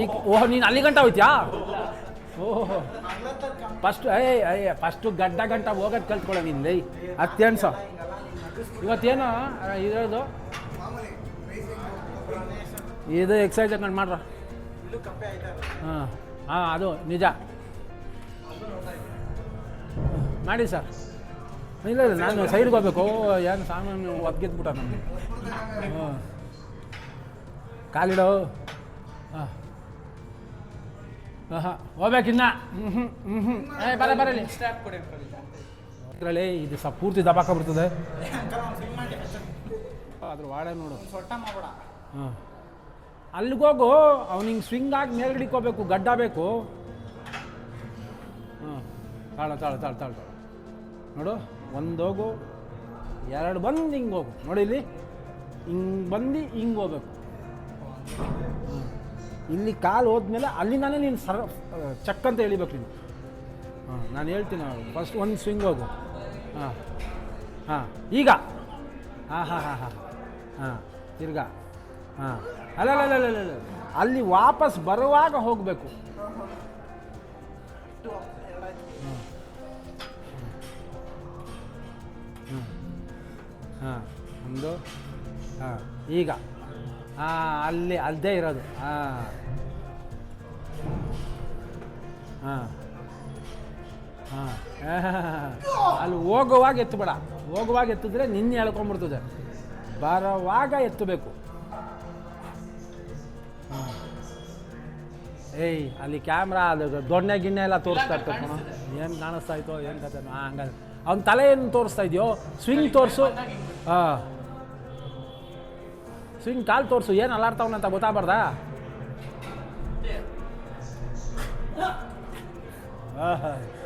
ಈಗ ನೀನು ಅಲ್ಲಿ ಗಂಟ ಹೋಯ್ತ್ಯಾ? ಓಹೋ ಫಸ್ಟು ಗಂಟ ಹೋಗೋದು ಕಲ್ತ್ಕೊಳ್ಳೋ ನೀನು. ಲೈ ಅತ್ಯನ್ಸ ಇವತ್ತೇನು ಇರೋದು ಇದು ಎಕ್ಸಸೈಸ್ ಹಾಕೊಂಡು ಮಾಡ್ರ. ಹಾಂ ಅದು ನಿಜ ಮಾಡಿ ಸರ್. ಇಲ್ಲ ನಾನು ಸೈಡ್ಗೆ ಹೋಗ್ಬೇಕು. ಏನು ಸಾಮಾನು ಒದ್ಗೆದ್ಬಿಟ್ಟ ನಮಗೆ. ಕಾಲಿಡೋ. ಹಾಂ ಹೋಗ್ಬೇಕಿನ್ನ. ಬರಲಿ ಇದರಲ್ಲಿ ಇದು ಪೂರ್ತಿ ದಬಾಕೊಂಡ್ಬಿಡ್ತದೆ. ಅದ್ರ ವಾಡೆ ನೋಡು. ಹಾಂ ಅಲ್ಲಿಗೋಗು. ಅವ್ನು ಹಿಂಗೆ ಸ್ವಿಂಗ್ ಆಗಿ ಮೇಲ್ಗಡಿಕೋಬೇಕು, ಗಡ್ಡ ಬೇಕು. ಹಾಂ ತಾಳ ನೋಡು. 1 ಹೋಗು, 2 ಬಂದು ಹಿಂಗೆ ಹೋಗು. ನೋಡಿ ಇಲ್ಲಿ ಹಿಂಗೆ ಬಂದು ಹಿಂಗೆ ಹೋಗ್ಬೇಕು. ಇಲ್ಲಿ ಕಾಲು ಹೋದ್ಮೇಲೆ ಅಲ್ಲಿಂದಾನೇ ನೀನು ಚಕ್ ಅಂತ ಎಳಿಬೇಕು ನೀನು. ಹಾಂ ನಾನು ಹೇಳ್ತೀನಿ. ಫಸ್ಟ್ 1 ಸ್ವಿಂಗ್ ಹೋಗು. ಹಾಂ ಈಗ ಹಾಂ ತಿರ್ಗಾ. ಹಾಂ ಅಲ್ಲ ಅಲ್ಲಿ ವಾಪಸ್ ಬರುವಾಗ ಹೋಗಬೇಕು. ಹಾಂ ಒಂದು. ಹಾಂ ಈಗ ಅಲ್ಲಿ ಅಲ್ಲದೇ ಇರೋದು. ಅಲ್ಲಿ ಹೋಗುವಾಗ ಎತ್ತಬೇಡ. ಹೋಗುವಾಗ ಎತ್ತಿದ್ರೆ ನಿನ್ನೆ ಎಳ್ಕೊಂಡ್ಬಿಡ್ತದೆ. ಬರೋವಾಗ ಎತ್ತಬೇಕು. ಏಯ್ ಅಲ್ಲಿ ಕ್ಯಾಮ್ರಾ ಅದು ದೊಣ್ಣೆ ಗಿಣ್ಣೆ ಎಲ್ಲ ತೋರಿಸ್ತಾ ಇರ್ತಾರೆ. ಏನು ಕಾಣಿಸ್ತಾ ಇತ್ತೋ ಏನು ಕತೆ. ಹಂಗಾದ್ರೆ ಅವ್ನ ತಲೆ ಏನು ತೋರಿಸ್ತಾ ಇದೆಯೋ ಸ್ವಿಂಗ್ ತೋರಿಸು. ಹಾಂ ಸ್ವಿಂಗ್ ಕಾಲು ತೋರಿಸು. ಏನು ಅಲ್ಲಾಡ್ತಾವನಂತ ಗೊತ್ತಾಗ್ಬಾರ್ದಾ?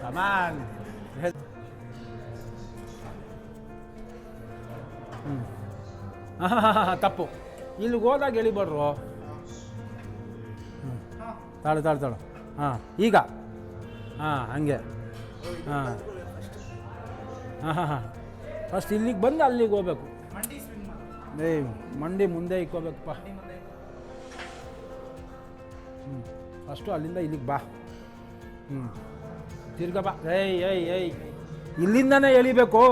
ಕಮಾನ್. ತಪ್ಪು. ಇಲ್ಲಿಗೆ ಹೋದಾಗ ಎಳಿಬಾರ್ರು. ತಾಳು. ಹಾಂ ಈಗ ಹಂಗೆ. ಹಾಂ ಫಸ್ಟ್ ಇಲ್ಲಿಗೆ ಬಂದು ಅಲ್ಲಿಗೆ ಹೋಗ್ಬೇಕು. ಮಂಡಿ ಮುಂದೆ ಇಕ್ಕೋಬೇಕಪ್ಪ. ಫಸ್ಟು ಅಲ್ಲಿಂದ ಇಲ್ಲಿಗೆ ಬಾ. ತಿರ್ಗ ಬಾ. ಏಯ್ ಇಲ್ಲಿಂದನೇ ಎಳಿಬೇಕು.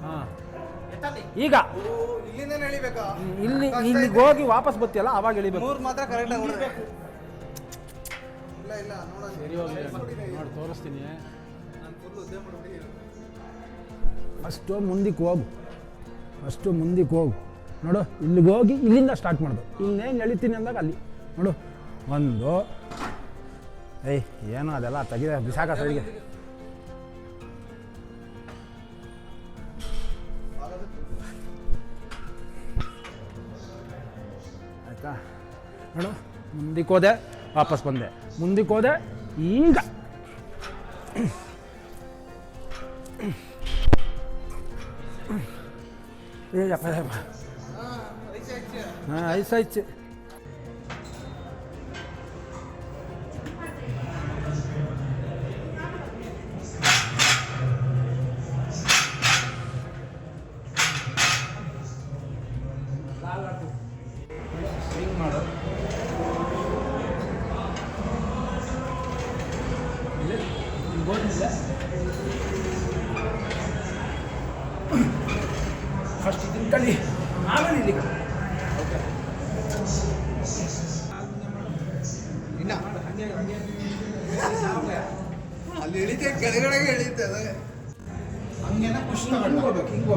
ಹಾಂ ಈಗ ಇಲ್ಲಿಗೆ ಹೋಗಿ ವಾಪಸ್ ಬರ್ತೀಯಲ್ಲ ಅವಾಗ ಎಳಿಬೇಕು. ಸರಿ ಹೋಗಿ ನೋಡಿ ತೋರಿಸ್ತೀನಿ. ಅಷ್ಟು ಮುಂದಕ್ಕೆ ಹೋಗು ನೋಡು. ಇಲ್ಲಿಗೆ ಹೋಗಿ ಇಲ್ಲಿಂದ ಸ್ಟಾರ್ಟ್ ಮಾಡೋದು. ಇನ್ನೇನು ಎಳಿತೀನಿ ಅಂದಾಗ ಅಲ್ಲಿ ನೋಡು. ಒಂದು ಏನೋ ಅದೆಲ್ಲ ತೆಗಿದೆ ಬಿಸಾಕ ಸೈಡ್ಗೆ. ಆಯಿತಾ ನೋಡು. ಮುಂದಕ್ಕೆ ಹೋದೆ, ವಾಪಸ್ ಬಂದೆ, ಮುಂದಕ್ಕೆ ಹೋದೆ. ಈಗ ಹಾಂ ಐಸಾಯ್ತು. ಸ್ವಿಂಗ್ ಮಾಡು. ಫಸ್ಟ್ ಇದನ್ನು ಕಲಿ, ಆಮೇಲೆ ಇಲ್ಲಿ ಓಕೆ. ಇನ್ನ ಅಲ್ಲಿ ಎಳಿತೆ ಕೆಳಗಡೆಗೆ ಎಳಿತೆ ಅದೇ ಹಂಗೇನ ಪುಷ್ ಹೋಗ್ಬೇಕು. ಹಿಂಗೆ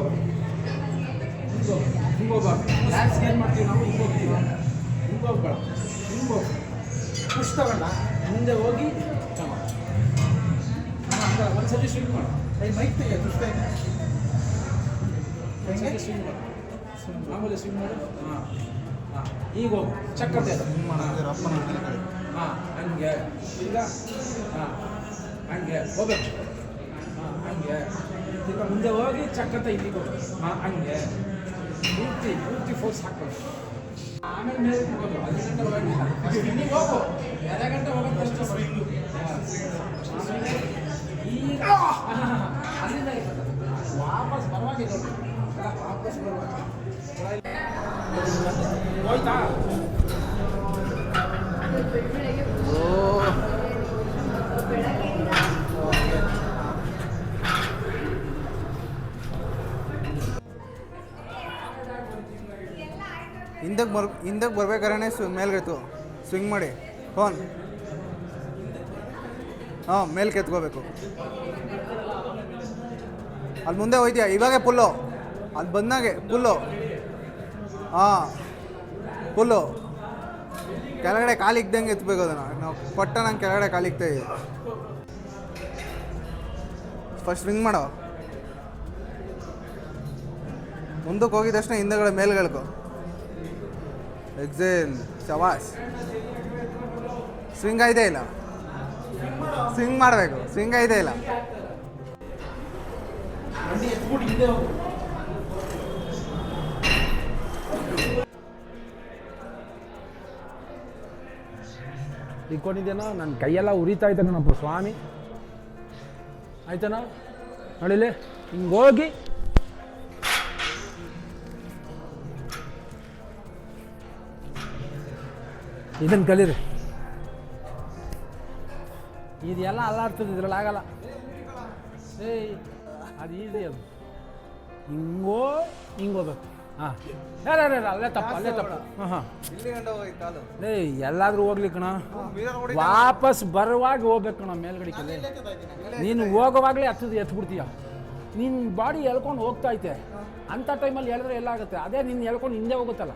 ಹೋಗ್ಬಾರ್ದು. ಲ್ಯಾಕ್ಸ್ಗೆ ಏನು ಮಾಡ್ತೀವಿ ನಾವು? ಹಿಂಗೆ ಹೋಗ್ತೀವಿ. ಹಿಂಗೆ ಹೋಗ್ಬೇಡ, ಹಿಂಗೆ ಹೋಗಿ ಪುಷ್ ತಗೊಂಡ ಮುಂದೆ ಹೋಗಿ ಒಂದ್ಸತಿ ಸ್ವಿಂಗ್ ಮಾಡು. ಮೈಕ್ ತೆಗೆ, ಪುಷ್ ತೆಗೆ, ಒಂದ್ಸತಿ ಸ್ವಿಂಗ್ ಮಾಡು. ಆಮೇಲೆ ಸ್ವಿಂಗ್ ಮಾಡು. ಹಾಂ ಹಾಂ ಈಗ ಹೋಗು. ಚಕ್ಕತ್ತೆ ಹಾಂ ಹಂಗೆ. ಈಗ ಹಾಂ ಹಂಗೆ ಹೋಗ್ಬೇಕು. ಹಾಂ ಹಂಗೆ. ಈಗ ಮುಂದೆ ಹೋಗಿ ಚಕ್ಕತ್ತೆ ಇಲ್ಲಿಗೆ ಹೋಗು. ಹಾಂ ಹಂಗೆ ಪೂರ್ತಿ ಫೋರ್ಸ್ ಹಾಕ್ಬೇಕು. ಆಮೇಲೆ ಮೇಲೆ ಹೋಗೋದು. ಅಲ್ಲಿ ಗಂಟೆ ಹೋಗಿಲ್ಲ, ಇಲ್ಲಿಗೆ ಹೋಗು. ಎದೆ ಗಂಟೆ ಹೋಗೋದು ಅಷ್ಟೇ ಸ್ವಿಂಗು. ಈಗ ಅಲ್ಲಿಂದ ವಾಪಸ್ ಬರುವಾಗ ವಾಪಸ್ ಬರುವಾಗ ಹೋಯ್ತಾ? ಹಿಂದಕ್ಕೆ ಬರ್ಬೇಕಾದ್ರೆ ಮೇಲ್ಗೆತ್ತು ಸ್ವಿಂಗ್ ಮಾಡಿ ಫೋನ್. ಹಾಂ ಮೇಲೆ ಕೆತ್ಕೋಬೇಕು. ಅಲ್ಲಿ ಮುಂದೆ ಹೋಯ್ತೀಯ ಇವಾಗೆ ಪುಲ್ಲು, ಅಲ್ಲಿ ಬಂದಾಗೆ ಪುಲ್ಲು. ಹಾಂ ಪುಲ್ಲು ಕೆಳಗಡೆ ಕಾಲಿಗ್ದಂಗೆ ಎತ್ತಬೇಕು ಅದನ್ನು. ನಾವು ಪಟ್ಟ ನಂಗೆ ಕೆಳಗಡೆ ಕಾಲಿಗ್ತಾ ಇದ್ದೀವಿ. ಫಸ್ಟ್ ಸ್ವಿಂಗ್ ಮಾಡೋ. ಮುಂದಕ್ಕೆ ಹೋಗಿದ ತಕ್ಷಣ ಹಿಂದೆಗಡೆ ಮೇಲ್ಗೆಳ್ಕೊ. ಎಕ್ಸೇಲ್. ಶವಾಸ್. ಸ್ವಿಂಗ್ ಐದೇ ಇಲ್ಲ. ಸ್ವಿಂಗ್ ಮಾಡಬೇಕು. ಸ್ವಿಂಗ್ ಐದೇ ಇಲ್ಲ. ಇಟ್ಕೊಂಡಿದ್ದೇನೋ ನನ್ನ ಕೈಯೆಲ್ಲ ಉರಿತಾ ಇದ್ದ ಕಣಪ್ಪ ಸ್ವಾಮಿ. ಆಯ್ತಾನ ನೋಡಿಲಿ ಹಿಂಗೆ ಹೋಗಿ ಇದನ್ನು ಕಲೀರಿ. ಇದೆಲ್ಲ ಅಲ್ಲಾಡ್ತದೆ, ಇದ್ರಲ್ಲಿ ಆಗಲ್ಲ. ಅದು ಈಸಿ. ಅದು ಹಿಂಗೋಗ್ಬೇಕು. ಹಾಂ ಅಲ್ಲೇ ತಪ್ಪು. ಹಾಂ ಎಲ್ಲಾದ್ರೂ ಹೋಗ್ಲಿ ಕಣ. ವಾಪಸ್ ಬರುವಾಗ ಹೋಗ್ಬೇಕು ಕಣ ಮೇಲ್ಗಡೆಗೆ. ನೀನು ಹೋಗೋವಾಗಲೇ ಎತ್ಬಿಡ್ತೀಯ. ನಿನ್ನ ಬಾಡಿ ಎಳ್ಕೊಂಡು ಹೋಗ್ತಾ ಐತೆ. ಅಂಥ ಟೈಮಲ್ಲಿ ಹೇಳಿದ್ರೆ ಎಲ್ಲ ಆಗುತ್ತೆ. ಅದೇ ನೀನು ಎಳ್ಕೊಂಡು ಹಿಂದೆ ಹೋಗುತ್ತಲ್ಲ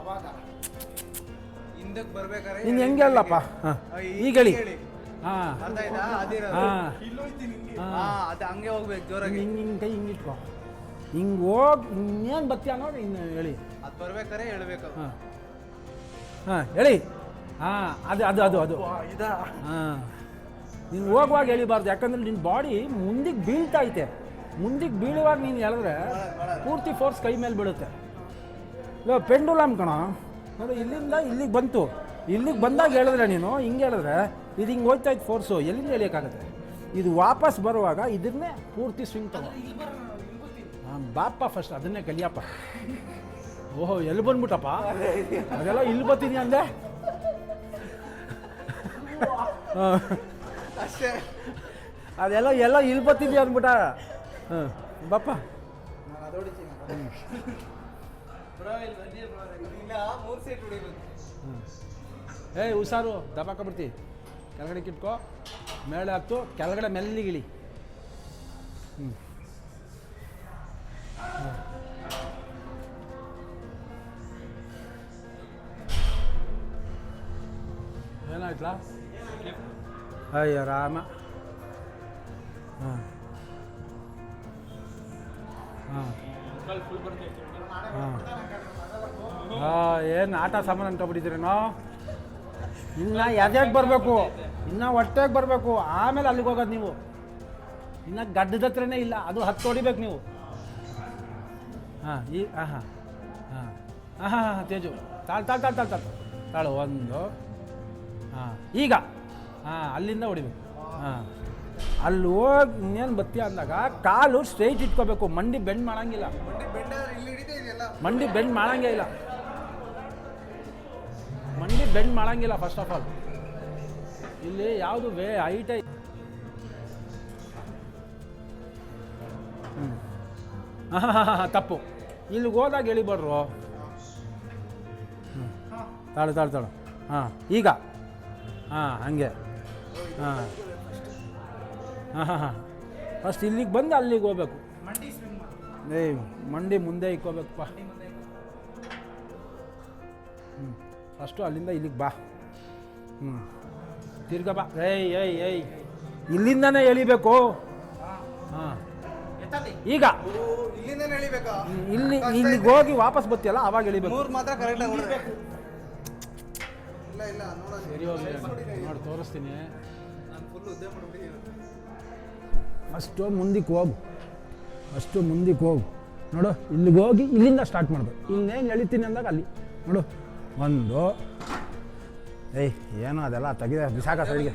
ಅವಾಗ ಹಿಂದಕ್ಕೆ ಬರ್ಬೇಕಾದ್ರೆ ನೀನು ಹೆಂಗೆ ಅಲ್ಲಪ್ಪ. ಹಾಂ ಈಗ ಹೇಳಿ. ಹಾಂ ಅದು ಹಂಗೆ ಹೋಗ್ಬೇಕು ಜೋರಾಗಿ. ಹಿಂಗೆ ಕೈ ಹಿಂಗೆ ಇಟ್ಕೊ. ಹಿಂಗೆ ಹೋಗಿ ಇನ್ನೇನು ಬತ್ತಿ ಅನ್ನೋದು ಇನ್ನು ಹೇಳಿ. ಅದು ಬರ್ಬೇಕಾರೆ ಹೇಳ್ಬೇಕು. ಹಾಂ ಹಾಂ ಹೇಳಿ. ಹಾಂ ಅದು ಇದಾ. ಹಾಂ ನೀನು ಹೋಗುವಾಗ ಹೇಳಿಬಾರ್ದು. ಯಾಕಂದ್ರೆ ನಿನ್ನ ಬಾಡಿ ಮುಂದಕ್ಕೆ ಬೀಳ್ತಾ ಐತೆ. ಮುಂದಕ್ಕೆ ಬೀಳುವಾಗ ನೀನು ಹೇಳಿದ್ರೆ ಪೂರ್ತಿ ಫೋರ್ಸ್ ಕೈ ಮೇಲೆ ಬೀಳುತ್ತೆ. ಇಲ್ಲ ಪೆಂಡುಲಮ್ ಕಣ ನೋಡು. ಇಲ್ಲಿಂದ ಇಲ್ಲಿಗೆ ಬಂತು. ಇಲ್ಲಿಗೆ ಬಂದಾಗ ಹೇಳಿದ್ರೆ ನೀನು ಹಿಂಗೆ ಹೇಳಿದ್ರೆ ಇದು ಹಿಂಗೆ ಹೋಗ್ತಾ ಇತ್ತು ಫೋರ್ಸು. ಎಲ್ಲಿಂದ ಎಳಿಯೋಕ್ಕಾಗುತ್ತೆ? ಇದು ವಾಪಸ್ ಬರುವಾಗ ಇದನ್ನೇ ಪೂರ್ತಿ ಸ್ವಿಂಗ್ ತಗೋ. ಹಾಂ ಬಾಪ ಫಸ್ಟ್ ಅದನ್ನೇ ಕಲಿಯಪ್ಪ. ಓಹೋ ಎಲ್ಲಿ ಬಂದ್ಬಿಟ್ಟಪ್ಪ ಅದೆಲ್ಲ ಇಲ್ಲಿ ಬರ್ತೀನಿ ಅಂದೆ. ಅಷ್ಟೇ ಅದೆಲ್ಲ ಇಲ್ಲಿ ಬರ್ತಿದ್ವಿ ಅಂದ್ಬಿಟ್ಟ. ಹಾಂ ಬಾಪ. ಹುಷಾರು ದಬಾಕ ಬಿಡ್ತಿ. ಕೆಳಗಡೆ ಇಟ್ಕೋ, ಮೇಲೆ ಹತ್ತು, ಕೆಳಗಡೆ ಮೆಲ್ಲಿಗಿಳಿ. ಏನಾಯ್ತಲ್ಲ? ಅಯ್ಯ ರಾಮ. ಹಾಂ ಹಾಂ ಹಾಂ ಏನು ಆಟ ಸಾಮಾನು ಅನ್ಕೊಬಿಟ್ಟಿದ್ದೀರೇನೋ? ಇನ್ನು ಎದೆಗೆ ಬರಬೇಕು, ಇನ್ನು ಹೊಟ್ಟೆಗೆ ಬರಬೇಕು, ಆಮೇಲೆ ಅಲ್ಲಿಗೆ ಹೋಗೋದು ನೀವು. ಇನ್ನು ಗಡ್ಡದ ಹತ್ರನೇ ಇಲ್ಲ, ಅದು 10 ಹೊಡಿಬೇಕು ನೀವು. ಹಾಂ ಹಾಂ ಹಾಂ ಹಾಂ ಹಾಂ ಹಾಂ ಹಾಂ ತೇಜು ತಾಳು 1. ಹಾಂ ಈಗ ಹಾಂ ಅಲ್ಲಿಂದ ಹೊಡಿಬೇಕು. ಹಾಂ ಅಲ್ಲಿ ಹೋಗಿ ಇನ್ನೇನು ಬತ್ತಿ ಅಂದಾಗ ಕಾಲು ಸ್ಟ್ರೈಟ್ ಇಟ್ಕೋಬೇಕು, ಮಂಡಿ ಬೆಂಡ್ ಮಾಡಂಗಿಲ್ಲ. ಮಂಡಿ ಬೆಂಡ್ ಮಾಡಂಗೇ ಇಲ್ಲ, ಮಂಡಿ ಬೆಂಡ್ ಮಾಡಂಗಿಲ್ಲ. ಫಸ್ಟ್ ಆಫ್ ಆಲ್ ಇಲ್ಲಿ ಯಾವುದು ಹೈಟೇ ತಪ್ಪು. ಇಲ್ಲಿಗೆ ಹೋದಾಗ ಎಳಿಬಾರ್ರು. ತಾಳು ಹಾಂ ಈಗ ಹಾಂ ಹಂಗೆ ಹಾಂ ಹಾಂ ಹಾಂ ಹಾಂ ಫಸ್ಟ್ ಇಲ್ಲಿಗೆ ಬಂದು ಅಲ್ಲಿಗೆ ಹೋಗ್ಬೇಕು. ಮಂಡಿ ಮುಂದೆ ಇಕ್ಕೋಬೇಕಪ್ಪ. ಫಸ್ಟು ಅಲ್ಲಿಂದ ಇಲ್ಲಿಗೆ ಬಾ. ತಿರ್ಗ ಬಾ. ಏಯ್ ಇಲ್ಲಿಂದನೇ ಎಳಿಬೇಕು. ಹಾಂ ಈಗ ಇಲ್ಲಿಗೆ ಹೋಗಿ ವಾಪಸ್ ಬರ್ತೀಯಲ್ಲ ಅವಾಗ ಎಳಿಬೇಕು. ಸರಿ ಹೋಗಿ ನೋಡಿ ತೋರಿಸ್ತೀನಿ. ಅಷ್ಟು ಮುಂದಕ್ಕೆ ಹೋಗು ನೋಡು. ಇಲ್ಲಿಗೆ ಹೋಗಿ ಇಲ್ಲಿಂದ ಸ್ಟಾರ್ಟ್ ಮಾಡಬೇಕು. ಇನ್ನೇನು ಎಳಿತೀನಿ ಅಂದಾಗ ಅಲ್ಲಿ ನೋಡು. 1 ಏನೋ ಅದೆಲ್ಲ ತೆಗಿದೆ ಬಿಸಾಕ ಸೈಡ್ಗೆ.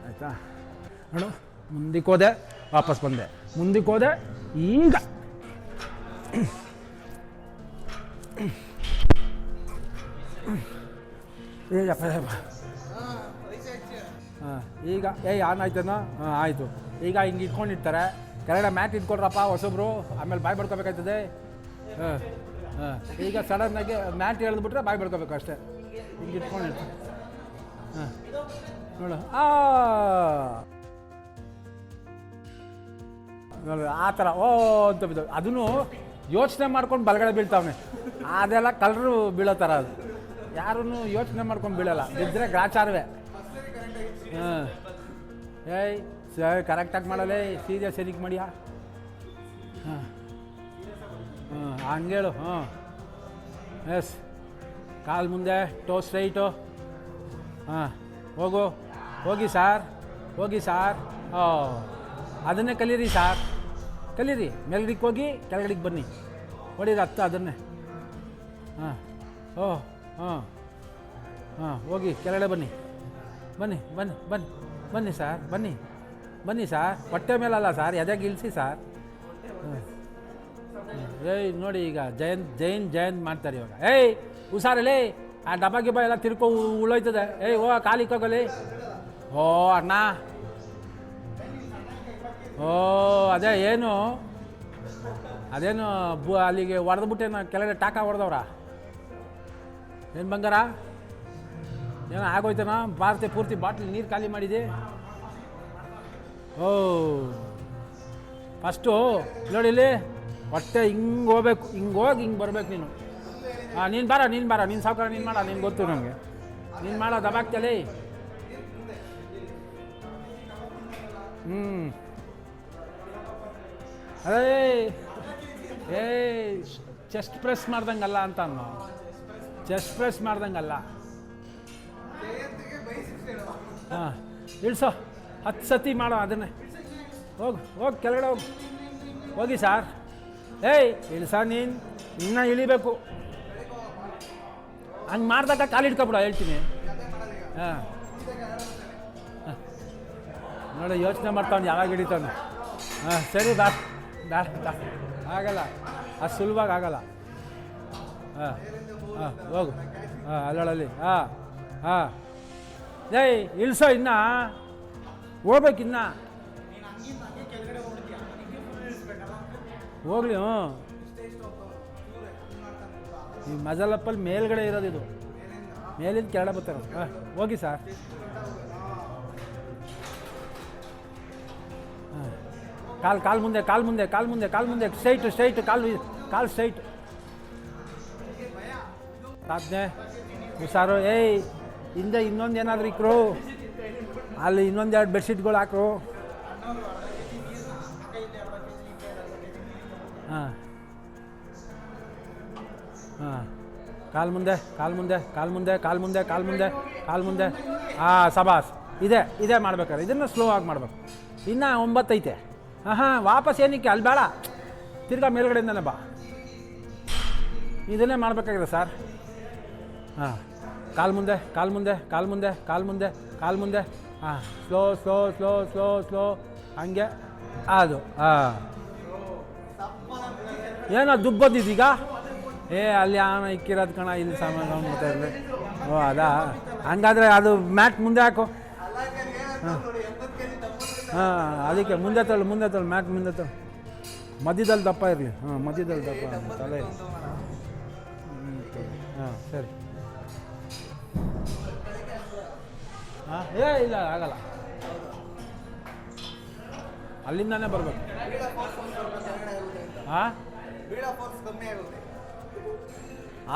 ಆಯಿತಾ ನೋಡು. ಮುಂದಕ್ಕೆ ಹೋದೆ, ವಾಪಸ್ ಬಂದೆ, ಮುಂದಕ್ಕೆ ಹೋದೆ. ಈಗ ಹಾಂ ಈಗ ಆನ್ ಆಯ್ತೇನೋ? ಹಾಂ ಆಯಿತು. ಈಗ ಹಿಂಗೆ ಇಟ್ಕೊಂಡಿರ್ತಾರೆ, ಕೆಳಗಡೆ ಮ್ಯಾಟ್ ಇಟ್ಕೊಡ್ರಪ್ಪ ಹೊಸಬ್ರು, ಆಮೇಲೆ ಬಾಯ್ ಬಡ್ಕೋಬೇಕಾಯ್ತದೆ. ಹಾಂ ಹಾಂ ಈಗ ಸಡನ್ನಾಗಿ ಮ್ಯಾಟ್ ಎಳೆದ್ಬಿಟ್ರೆ ಬಾಯ್ ಬಡ್ಕೋಬೇಕು ಅಷ್ಟೇ. ಹಿಂಗೆ ಇಟ್ಕೊಂಡಿರ್ತಾರೆ. ಹಾಂ ನೋಡು ಆ ಥರ ಅಂತ ಬಿದ್ದು ಅದನ್ನು ಯೋಚನೆ ಮಾಡ್ಕೊಂಡು ಬಲಗಡೆ ಬೀಳ್ತಾವನೆ. ಅದೆಲ್ಲ ಕಲರು ಬೀಳೋ ಥರ ಅದು. ಯಾರೂ ಯೋಚನೆ ಮಾಡ್ಕೊಂಡು ಬೀಳಲ್ಲ, ಬಿದ್ದರೆ ಗ್ರಾಚಾರವೇ. ಹಾಂ ಕರೆಕ್ಟಾಗಿ ಮಾಡಲೇ, ಸೀದಾ ಸರಿಗೆ ಮಾಡಿಯಾ. ಹಾಂ ಹಂಗೇಳು. ಹಾಂ ಎಸ್ ಕಾಲು ಮುಂದೆ, ಟೋ ಸ್ಟ್ರೈಟು. ಹಾಂ ಹೋಗಿ ಸಾರ್. ಅದನ್ನೇ ಕಲೀರಿ ಸಾರ್, ಕಲೀರಿ. ಮೇಲ್ಗಡೆಗೆ ಹೋಗಿ ಕೆಳಗಡೆಗೆ ಬನ್ನಿ, ಹೊಡೀರಿ 10 ಅದನ್ನೇ. ಹಾಂ ಹಾಂ ಹೋಗಿ ಕೆಳಗಡೆ ಬನ್ನಿ ಸಾರ್, ಬನ್ನಿ ಸಾರ್. ಹೊಟ್ಟೆ ಮೇಲಲ್ಲ ಸಾರ್, ಎದೆಗೆ ಇಳಿಸಿ ಸಾರ್. ನೋಡಿ ಈಗ ಜಯಂತ್ ಮಾಡ್ತಾರೆ ಇವಾಗ. ಹುಷಾರಲ್ಲೇ, ಆ ಡಬ್ಬ ಗಿಬ್ಬ ಎಲ್ಲ ತಿರ್ಕೊ ಉಳೋಯ್ತದೆ. ಕಾಲಿಕ್ಕೋಗಲಿ. ಅಣ್ಣ ಅದೇನು ಅಲ್ಲಿಗೆ ಹೊಡೆದ್ಬಿಟ್ಟೇನು, ಕೆಳಗಡೆ ಟಾಕ ಹೊಡೆದವ್ರ ಏನು ಬಂಗಾರ? ಏನೋ ಆಗೋಯ್ತೇನೋ? ಪೂರ್ತಿ ಬಾಟ್ಲಿ ನೀರು ಖಾಲಿ ಮಾಡಿದೆ. ಫಸ್ಟು ನೋಡಿ ಇಲ್ಲಿ ಹೊಟ್ಟೆ ಹಿಂಗೆ ಹೋಗ್ಬೇಕು, ಹಿಂಗೆ ಹೋಗಿ ಹಿಂಗೆ ಬರ್ಬೇಕು ನೀನು. ನೀನು ಬಾರ ನೀನು ಸಾವುಕಾರ, ನೀನು ಮಾಡ, ನೀನು ಗೊತ್ತು ನಮಗೆ. ನೀನು ಮಾಡೋ ದಬಾಕ್ತಲೇ. ಚೆಸ್ಟ್ ಪ್ರೆಸ್ ಮಾಡ್ದಂಗಲ್ಲ ಅಂತ ಅನ್ನೋ. ಚೆಸ್ಟ್ ಪ್ರೆಸ್ ಮಾಡ್ದಂಗಲ್ಲ. ಹಾಂ ಇಳಿಸೋ, 10 ಸತಿ ಮಾಡೋ ಅದನ್ನೇ. ಹೋಗಿ ಕೆಳಗಡೆ ಹೋಗಿ ಸಾರ್. ಇಳಿಸ, ನೀನು ಇನ್ನೂ ಇಳಿಬೇಕು. ಹಂಗೆ ಮಾಡಿದಾಗ ಕಾಲಿಡ್ಕೊಬಿಡ, ಹೇಳ್ತೀನಿ. ಹಾಂ ನೋಡಿ ಯೋಚನೆ ಮಾಡ್ತಾವ್ನು ಯಾವಾಗ ಹಿಡಿತಾನೆ. ಹಾಂ ಸರಿ ಬೇಡ ಆಗಲ್ಲ, ಅದು ಸುಲಭವಾಗಿ ಆಗಲ್ಲ. ಹೋಗು. ಅಲ್ಲೊಳಲ್ಲಿ. ಇಳಿಸೋ, ಇನ್ನ ಹೋಗ್ಬೇಕಿನ್ನ. ಹೋಗ್ಲಿ. ಈ ಮಜಲಪ್ಪಲ್ಲಿ ಮೇಲ್ಗಡೆ ಇರೋದು ಇದು, ಮೇಲಿಂದ ಕೆಳಗಡೆ ಬರ್ತಾರೆ. ಹಾಂ ಹೋಗಿ ಸರ್. ಹಾಂ ಕಾಲು ಮುಂದೆ, ಕಾಲು ಮುಂದೆ ಸ್ಟ್ರೈಟ್ ಕಾಲು ಸ್ಟ್ರೈಟ್. ಸಾಧನೆ ಹುಷಾರು. ಏಯ್ ಹಿಂದೆ ಇನ್ನೊಂದು ಏನಾದರೂ ಇಕ್ಕರು, ಅಲ್ಲಿ ಇನ್ನೊಂದೆರಡು ಬೆಡ್ಶೀಟ್ಗಳು ಹಾಕ್ರು. ಹಾಂ ಹಾಂ ಕಾಲು ಮುಂದೆ. ಹಾಂ ಸಬಾಸ್. ಇದೇ ಮಾಡ್ಬೇಕಾರೆ ಇದನ್ನು ಸ್ಲೋ ಆಗಿ ಮಾಡ್ಬೇಕು. ಇನ್ನೂ 9 ಐತೆ. ಹಾಂ ವಾಪಸ್ ಏನಕ್ಕೆ ಅಲ್ಲಿ ಬೇಡ, ತಿರ್ಗಾ ಮೇಲ್ಗಡೆಯಿಂದನೇ ಬಾ. ಇದನ್ನೇ ಮಾಡಬೇಕಾಗಿದೆ ಸರ್. ಹಾಂ ಕಾಲು ಮುಂದೆ. ಹಾಂ ಸ್ಲೋ ಹಂಗೆ ಅದು. ಹಾಂ ಏನೋ ದುಡ್ಡು ಬಂದಿದ್ದೀಗ. ಅಲ್ಲಿ ಅವನು ಇಕ್ಕಿರೋದು ಕಣ, ಇಲ್ಲಿ ಸಾಮಾನು ಮಾಡ್ತಾ ಇರಲಿ. ಓ ಅದಾ, ಹಂಗಾದರೆ ಅದು ಮ್ಯಾಟ್ ಮುಂದೆ ಹಾಕು. ಹಾಂ ಅದಕ್ಕೆ ಮುಂದೆ ತಳ್ಳು ಮ್ಯಾಟ್ ಮುಂದೆ ತಳ್ಳು. ಮಧ್ಯದಲ್ಲಿ ದಪ್ಪ ಇರಲಿ. ಹಾಂ ಮಧ್ಯದಲ್ಲಿ ದಪ್ಪ ತಲೆ. ಹಾಂ ಸರಿ. ಹಾಂ ಇಲ್ಲ ಆಗಲ್ಲ, ಅಲ್ಲಿಂದಾನೇ ಬರಬೇಕು. ಹಾಂ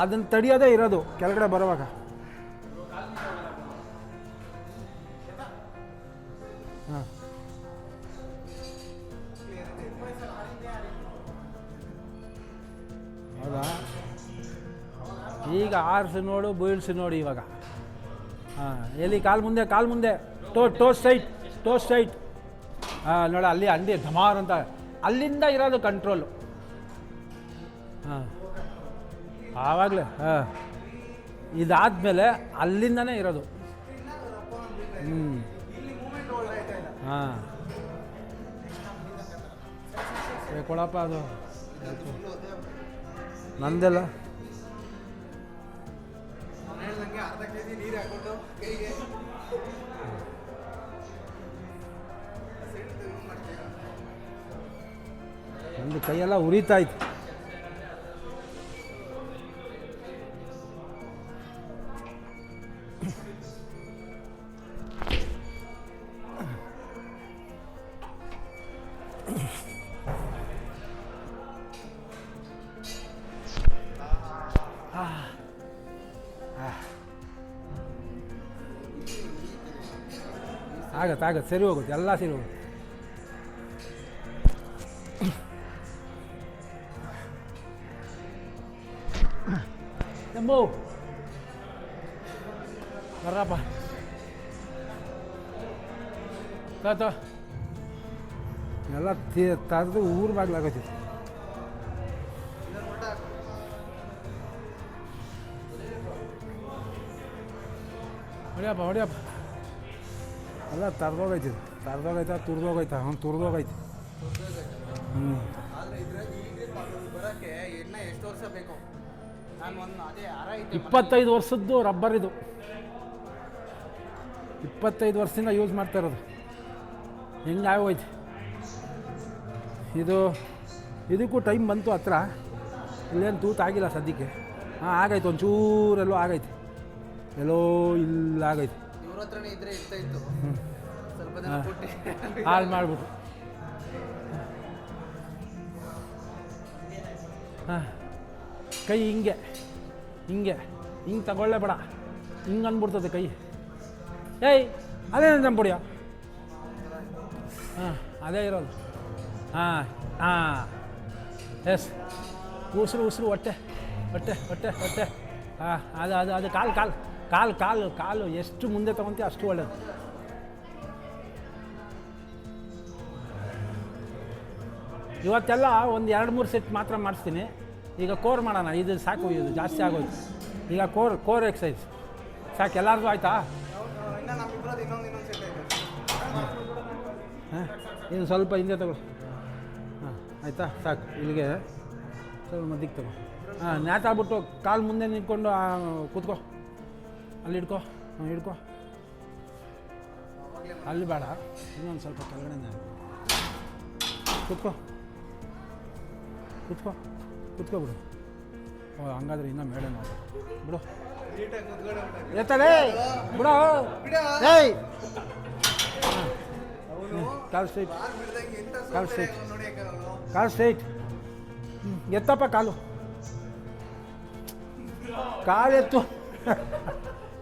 ಅದನ್ನು ತಡಿಯೋದೇ ಇರೋದು ಕೆಳಗಡೆ ಬರುವಾಗ. ಹಾಂ ಹೌದಾ, ಈಗ ಆರಿಸಿ ನೋಡು, ಬೀಳ್ಸಿ ನೋಡಿ ಇವಾಗ. ಹಾಂ ಎಲ್ಲಿ ಕಾಲು ಮುಂದೆ ಟೋ ಸ್ಟ್ರೈಟ್. ಹಾಂ ನೋಡಿ ಅಲ್ಲಿ ಅಂಡಿ ಧಮಾರ್ ಅಂತ ಅಲ್ಲಿಂದ ಇರೋದು ಕಂಟ್ರೋಲು. ಹಾಂ ಆವಾಗಲೇ. ಹಾಂ ಇದಾದಮೇಲೆ ಅಲ್ಲಿಂದನೇ ಇರೋದು. ಹಾಂ ಕೊಡಪ್ಪ ಅದು ನಂದೆಲ್ಲ. ಒಂದು ಕೈಯೆಲ್ಲ ಉರಿತಾ ಇತ್ತು. ಆಗತ್ತೆ ಸರಿ ಹೋಗುತ್ತೆ, ಎಲ್ಲ ಸರಿ ಹೋಗುತ್ತೆ. ಬರ್ರಪ್ಪ ತಾತ ಎಲ್ಲ ತರದು ಊರು ಬಾಗ್ಲಾಗತ್ತೆ. ಹೊಡಿಯಪ್ಪ ಎಲ್ಲ ತರ್ದೋಗೈತಿ, ತುರ್ದೋಗೈತೆ. ತುರ್ದೋಗೈತಿ. 25 ವರ್ಷದ್ದು ರಬ್ಬರ್ ಇದು. 25 ವರ್ಷದಿಂದ ಯೂಸ್ ಮಾಡ್ತಾ ಇರೋದು. ಹೆಂಗೆ ಆಗೋಯ್ತು ಇದಕ್ಕೂ ಟೈಮ್ ಬಂತು ಹತ್ರ. ಇಲ್ಲೇನು ತೂತಾಗಿಲ್ಲ ಸದ್ಯಕ್ಕೆ. ಹಾಂ ಆಗೈತೆ, ಒಂಚೂರೆಲ್ಲೋ ಆಗೈತೆ, ಎಲ್ಲೋ ಇಲ್ಲಾಗೈತೆ. ಹಾಳು ಮಾಡಿಬಿಟ್ಟು. ಹಾಂ ಕೈ ಹಿಂಗೆ ತಗೊಳ್ಳೇ ಬೇಡ, ಹಿಂಗೆ ಅಂದ್ಬಿಡ್ತದೆ ಕೈ. ಏಯ್ ಅದೇನು ತಂಪುಡಿಯ. ಹಾಂ ಅದೇ ಇರೋದು. ಹಾಂ ಎಸ್ ಉಸಿರು ಹೊಟ್ಟೆ. ಹಾಂ ಅದು ಕಾಲು ಎಷ್ಟು ಮುಂದೆ ತೊಗೊತೀಯ ಅಷ್ಟು ಒಳ್ಳೇದು. ಇವತ್ತೆಲ್ಲ ಒಂದು 2-3 ಸೆಟ್ ಮಾತ್ರ ಮಾಡಿಸ್ತೀನಿ. ಈಗ ಕೋರ್ ಮಾಡೋಣ, ಇದು ಸಾಕು, ಇದು ಜಾಸ್ತಿ ಆಗೋಯ್ತು. ಈಗ ಕೋರ್ ಎಕ್ಸಸೈಸ್ ಸಾಕು. ಎಲ್ಲರಿಗೂ ಆಯಿತಾ? ಹಾಂ ಇದು ಸ್ವಲ್ಪ ಹಿಂದೆ ತಗೋ. ಹಾಂ ಆಯಿತಾ, ಸಾಕು. ಇಲ್ಲಿಗೆ ಸ್ವಲ್ಪ ಮಧ್ಯಕ್ಕೆ ತಗೋ. ಹಾಂ ನ್ಯಾತಾಗ್ಬಿಟ್ಟು ಕಾಲು ಮುಂದೆ ನಿಂತ್ಕೊಂಡು ಕೂತ್ಕೋ. ಅಲ್ಲಿ ಹಿಡ್ಕೊ. ಅಲ್ಲಿ ಬೇಡ, ಇನ್ನೊಂದು ಸ್ವಲ್ಪ ಕೆಳಗಡೆ ಕೂತ್ಕೋಬಿಡು. ಓ ಹಂಗಾದ್ರೆ ಇನ್ನೂ ಮೇಳೆ ನೋಡು ಬಿಡು ಎತ್ತಲೇ ಬಿಡು ಏಯ್ ಕಾಲು ಸ್ಟ್ರೈಟ್ ಕಾಲು ಸ್ಟ್ರೈಟ್ ಕಾಲು ಸ್ಟ್ರೈಟ್ ಎತ್ತಪ್ಪ ಕಾಲು ಕಾಲು ಎತ್ತು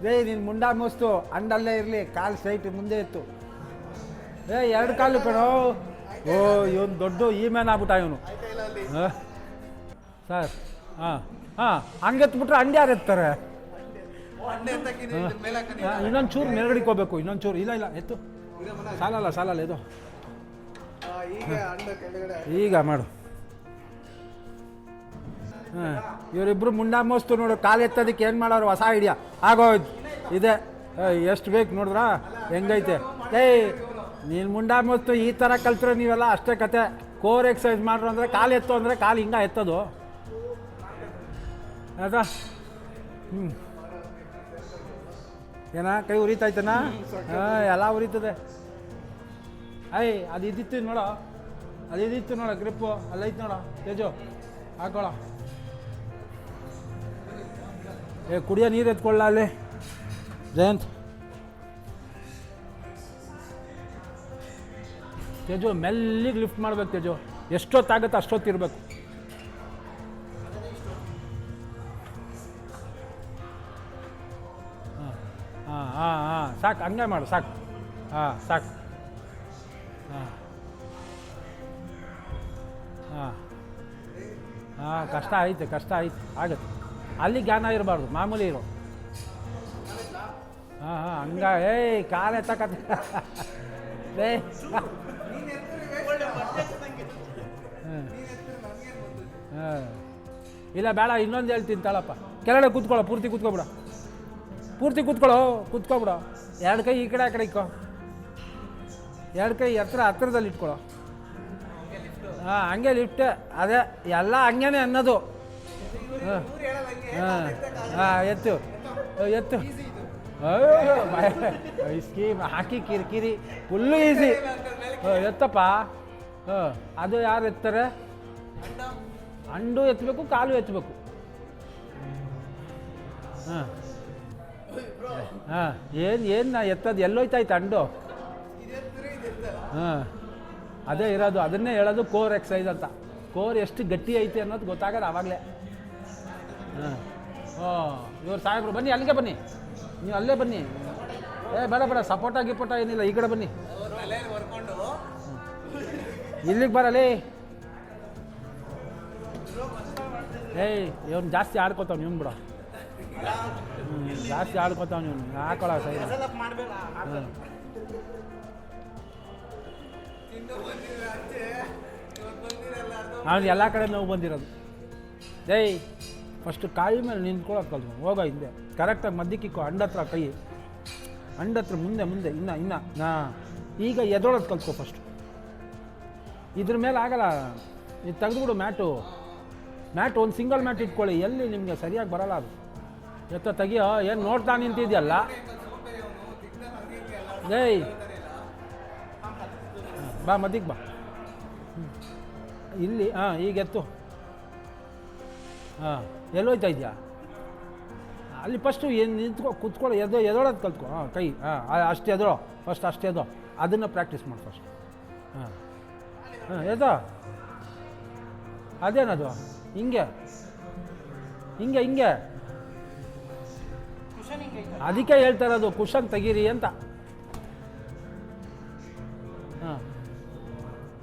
ನಿನ್ನ ಮುಂಡ ಮೋಸ್ತು ಅಂಡಲ್ಲೇ ಇರಲಿ ಕಾಲು ಸ್ಟ್ರೈಟ್ ಮುಂದೆ ಎತ್ತು ಎರಡು ಕಾಲು ಕಣೋ ಓ ಇವನು ದೊಡ್ಡ ಈ ಮ್ಯಾನ್ ಆಗ್ಬಿಟ್ಟ ಇವನು ಸರ್ ಹಾಂ ಹಂಗೆತ್ಬಿಟ್ರೆ ಅಂಡಿ ಯಾರು ಎತ್ತಾರೆ ಇನ್ನೊಂದು ಚೂರು ಮೇಲ್ಗಡೆಗೆ ಹೋಗ್ಬೇಕು ಇನ್ನೊಂದು ಚೂರು ಇಲ್ಲ ಎತ್ತು ಸಾಲಲ್ಲ ಇದು ಈಗ ಮಾಡು ಹಾಂ ಇವರಿಬ್ಬರು ಮುಂಡಾ ಮೋಸ್ತು ನೋಡು ಕಾಲು ಎತ್ತೋದಕ್ಕೆ ಏನು ಮಾಡೋರು ಹೊಸ ಐಡಿಯಾ ಆಗೋಯ್ತು ಇದೆ ಎಷ್ಟು ಬೇಕು ನೋಡಿದ್ರಾ ಹೆಂಗೈತೆ ನೀನು ಮುಂಡಾ ಮೋಸ್ತು ಈ ಥರ ಕಲ್ತ್ರೆ ನೀವೆಲ್ಲ ಅಷ್ಟೇ ಕತೆ ಕೋರ್ ಎಕ್ಸಸೈಸ್ ಮಾಡ್ರು ಅಂದರೆ ಕಾಲು ಎತ್ತು ಅಂದರೆ ಕಾಲು ಹಿಂಗೆ ಎತ್ತೋದು ಅದಾ ಏನ ಕೈ ಉರಿತಾಯ್ತನಾ ಎಲ್ಲ ಉರಿತದೆ ಅದು ಇದ್ದಿತ್ತು ನೋಡೋ ಗ್ರಿಪ್ಪು ಅಲ್ಲೈತೆ ನೋಡೋ ತೇಜು ಹಾಕೊಳ್ಳೋ ಕುಡಿಯೋ ನೀರು ಎತ್ಕೊಳ್ಳ ಅಲ್ಲಿ ಜಯಂತ್ ತೇಜು ಮೆಲ್ಲಿಗೆ ಲಿಫ್ಟ್ ಮಾಡ್ಬೇಕು ತೇಜು ಎಷ್ಟೊತ್ತಾಗುತ್ತೆ ಅಷ್ಟೊತ್ತಿರ್ಬೇಕು ಹಾಂ ಸಾಕು ಹಂಗೆ ಮಾಡು ಸಾಕು ಸಾಕು ಕಷ್ಟ ಆಯ್ತು ಆಗುತ್ತೆ ಅಲ್ಲಿ ಜ್ಞಾನ ಇರಬಾರ್ದು ಮಾಮೂಲಿ ಇರೋ ಹಂಗ ಕಾಲು ಎತ್ತಕತ್ತೆ ಇಲ್ಲ ಬೇಡ ಇನ್ನೊಂದು ಹೇಳ್ತೀನಿ ತಾಳಪ್ಪ ಕೆಳಗಡೆ ಕೂತ್ಕೊಳ್ಳೋ ಪೂರ್ತಿ ಕೂತ್ಕೊಬಿಡು ಎರಡು ಕೈ ಈ ಕಡೆ ಆ ಕಡೆ ಇಕ್ಕೋ ಎರಡು ಕೈ ಹತ್ರದಲ್ಲಿ ಇಟ್ಕೊಳ್ಳೋ ಹಂಗೆ ಲಿಫ್ಟ್ ಅದೇ ಎಲ್ಲ ಹಂಗೇನೆ ಅನ್ನೋದು ಎತ್ತು ಸ್ಕೀಮ್ ಹಾಕಿ ಕಿರಿಕಿರಿ ಫುಲ್ಲು ಈಸಿ ಎತ್ತಪ್ಪ ಅದು ಯಾರು ಎತ್ತಾರೆ ಅಂಡು ಎತ್ತಬೇಕು ಕಾಲು ಎತ್ತಬೇಕು ಏನು ನಾ ಎತ್ತದು ಎಲ್ಲೋಯ್ತಾಯ್ತು ಅಂಡು ಅದೇ ಇರೋದು ಅದನ್ನೇ ಹೇಳೋದು ಕೋರ್ ಎಕ್ಸಸೈಸ್ ಅಂತ ಕೋರ್ ಎಷ್ಟು ಗಟ್ಟಿ ಐತೆ ಅನ್ನೋದು ಗೊತ್ತಾಗೋದು ಆವಾಗಲೇ ಇವ್ರು ಸಾಹೇಬ್ರು ಬನ್ನಿ ಅಲ್ಲಿಗೆ ಬನ್ನಿ ನೀವು ಅಲ್ಲೇ ಬನ್ನಿ ಬೇಡ ಸಪೋಟ ಗಿಪೋಟ ಏನಿಲ್ಲ ಈ ಕಡೆ ಬನ್ನಿ ಇಲ್ಲಿಗೆ ಬರಲಿ ಇವನು ಜಾಸ್ತಿ ಆಡ್ಕೋತಾವ ನೀವು ಬಿಡ ಜಾಸ್ತಿ ಆಡ್ಕೋತಾವ ನೀವು ಹಾಕೊಳ್ಳೋ ಸೈಡ್ ಅವ್ನು ಎಲ್ಲ ಕಡೆ ನೋವು ಬಂದಿರೋದು ಫಸ್ಟು ಕಾಯಿ ಮೇಲೆ ನಿಂತ್ಕೊಳ್ಳೋದು ಕಲ್ತು ಹೋಗೋ ಹಿಂದೆ ಕರೆಕ್ಟಾಗಿ ಮಧ್ಯಕ್ಕಿಕ್ಕೋ ಹತ್ರ ಕೈ ಹತ್ರ ಮುಂದೆ ಇನ್ನು ಈಗ ಎದೊಳೋದು ಕಲ್ತ್ಕೊ ಫಸ್ಟು ಇದ್ರ ಮೇಲೆ ಆಗಲ್ಲ ಇದು ತೆಗೆದುಬಿಡು ಮ್ಯಾಟು ಒಂದು ಸಿಂಗಲ್ ಮ್ಯಾಟ್ ಇಟ್ಕೊಳ್ಳಿ ಎಲ್ಲಿ ನಿಮಗೆ ಸರಿಯಾಗಿ ಬರಲ್ಲ ಅದು ತೆಗಿಯೋ ಏನು ನೋಡ್ತಾ ನಿಂತಿದ್ಯಲ್ಲ ಬಾ ಮಧ್ಯಕ್ಕೆ ಬಾ ಇಲ್ಲಿ ಈಗ ಎತ್ತು ಎಲ್ಲೋಯ್ತಾ ಇದೆಯಾ ಅಲ್ಲಿ ಫಸ್ಟು ಏನು ಕುತ್ಕೊಳ್ಳೋ ಎದೋಳೋದು ಕಲ್ತ್ಕೊ ಕೈ ಅಷ್ಟು ಎದೋ ಫಸ್ಟ್ ಅಷ್ಟು ಎದೋ ಅದನ್ನು ಪ್ರಾಕ್ಟೀಸ್ ಮಾಡಿ ಫಸ್ಟ್ ಎದೋ ಅದೇನದು ಹಿಂಗೆ ಅದಕ್ಕೆ ಹೇಳ್ತಾ ಇರೋದು ಕುಷನ್ ತೆಗೀರಿ ಅಂತ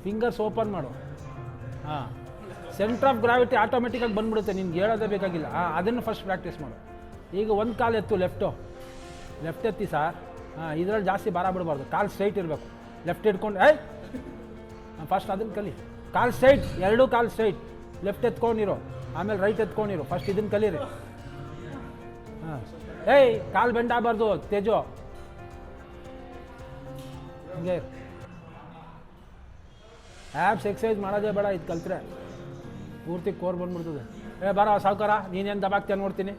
ಫಿಂಗರ್ಸ್ ಓಪನ್ ಮಾಡು ಸೆಂಟ್ರ್ ಆಫ್ ಗ್ರಾವಿಟಿ ಆಟೋಮೆಟಿಕಾಗಿ ಬಂದ್ಬಿಡುತ್ತೆ ನಿನ್ಗೆ ಹೇಳೋದೇ ಬೇಕಾಗಿಲ್ಲ ಅದನ್ನು ಫಸ್ಟ್ ಪ್ರಾಕ್ಟೀಸ್ ಮಾಡು ಈಗ ಒಂದು ಕಾಲು ಎತ್ತು ಲೆಫ್ಟ್ ಎತ್ತಿ ಸರ್ ಇದರಲ್ಲಿ ಜಾಸ್ತಿ ಭಾರ ಬಿಡಬಾರ್ದು ಕಾಲು ಸ್ಟ್ರೈಟ್ ಇರಬೇಕು ಲೆಫ್ಟ್ ಇಟ್ಕೊಂಡು ಫಸ್ಟ್ ಅದನ್ನು ಕಲಿ ಕಾಲು ಸ್ಟ್ರೈಟ್ ಎರಡೂ ಕಾಲು ಸ್ಟ್ರೈಟ್ ಲೆಫ್ಟ್ ಎತ್ಕೊಂಡಿರೋ ಆಮೇಲೆ ರೈಟ್ ಎತ್ಕೊಂಡಿರೋ ಫಸ್ಟ್ ಇದನ್ನು ಕಲೀರಿ ಕಾಲು ಬೆಂಡ್ ಆಗಬಾರ್ದು ತೇಜು ಹಂಗೆ ಆ್ಯಪ್ಸ್ ಎಕ್ಸಸೈಸ್ ಮಾಡೋದೇ ಬೇಡ ಇದು ಕಲ್ತ್ರೆ ಪೂರ್ತಿ ಕೋರ್ ಬಂದ್ಬಿಡ್ತದೆ ಬಾರ ಸಾವುಕಾರ ನೀನೇನು ದಬಾಕ್ತೀಯ ನೋಡ್ತೀನಿ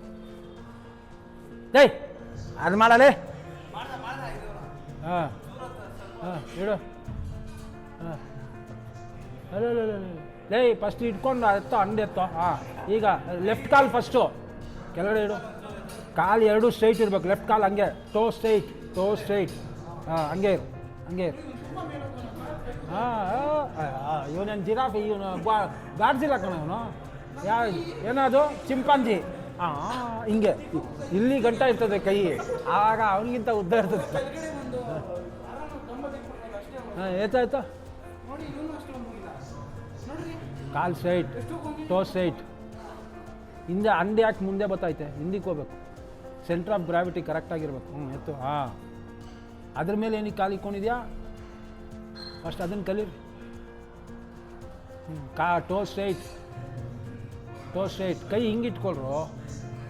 ಅದು ಮಾಡಲೇ ಇಡು ಅಲ್ಲ ಲೇ ಫಸ್ಟ್ ಇಟ್ಕೊಂಡು ಎತ್ತೋ ಅಂಡು ಎತ್ತೋ. ಹಾಂ, ಈಗ ಲೆಫ್ಟ್ ಕಾಲು ಫಸ್ಟು ಕೆಳಗಡೆ ಇಡು. ಕಾಲು ಎರಡು ಸ್ಟ್ರೈಟ್ ಇರಬೇಕು. ಲೆಫ್ಟ್ ಕಾಲು ಹಂಗೆ, ಟೋ ಸ್ಟ್ರೈಟ್, ಹಾಂ ಹಂಗೆ ಇರು, ಹಂಗೆ ಇರು. ಹಾಂ, ಇವನೇನು ಜಿರಾಫಿ, ಇವನು ಗಾಡ್ಸಿಲ್ಲ ಕಣ ಇವನು. ಏನದು ಚಿಂಪಾಂಜಿ. ಹಾಂ, ಹಿಂಗೆ ಇಲ್ಲಿ ಗಂಟ ಇರ್ತದೆ ಕೈ, ಆಗ ಅವನಿಗಿಂತ ಉದ್ದ ಇರ್ತದೆ. ಹಾಂ, ಏತಾಯ್ತು. ಕಾಲು ಸ್ಟ್ರೈಟ್, ಟೋ ಸ್ಟ್ರೈಟ್. ಹಿಂದೆ ಅಂಡೆ ಯಾಕೆ ಮುಂದೆ ಬತ್ತೈತೆ, ಹಿಂದಕ್ಕೆ ಹೋಗ್ಬೇಕು. ಸೆಂಟ್ರ್ ಆಫ್ ಗ್ರಾವಿಟಿ ಕರೆಕ್ಟಾಗಿರ್ಬೇಕು. ಎತ್ತು. ಹಾಂ, ಅದ್ರ ಮೇಲೆ ಏನಕ್ಕೆ ಕಾಲು ಇಕ್ಕೊಂಡಿದ್ಯಾ, ಫಸ್ಟ್ ಅದನ್ನು ಕಲೀರಿ. ಟೋ ಸ್ಟ್ರೈಟ್, ಕೈ ಹಿಂಗೆ ಇಟ್ಕೊಳ್ರು,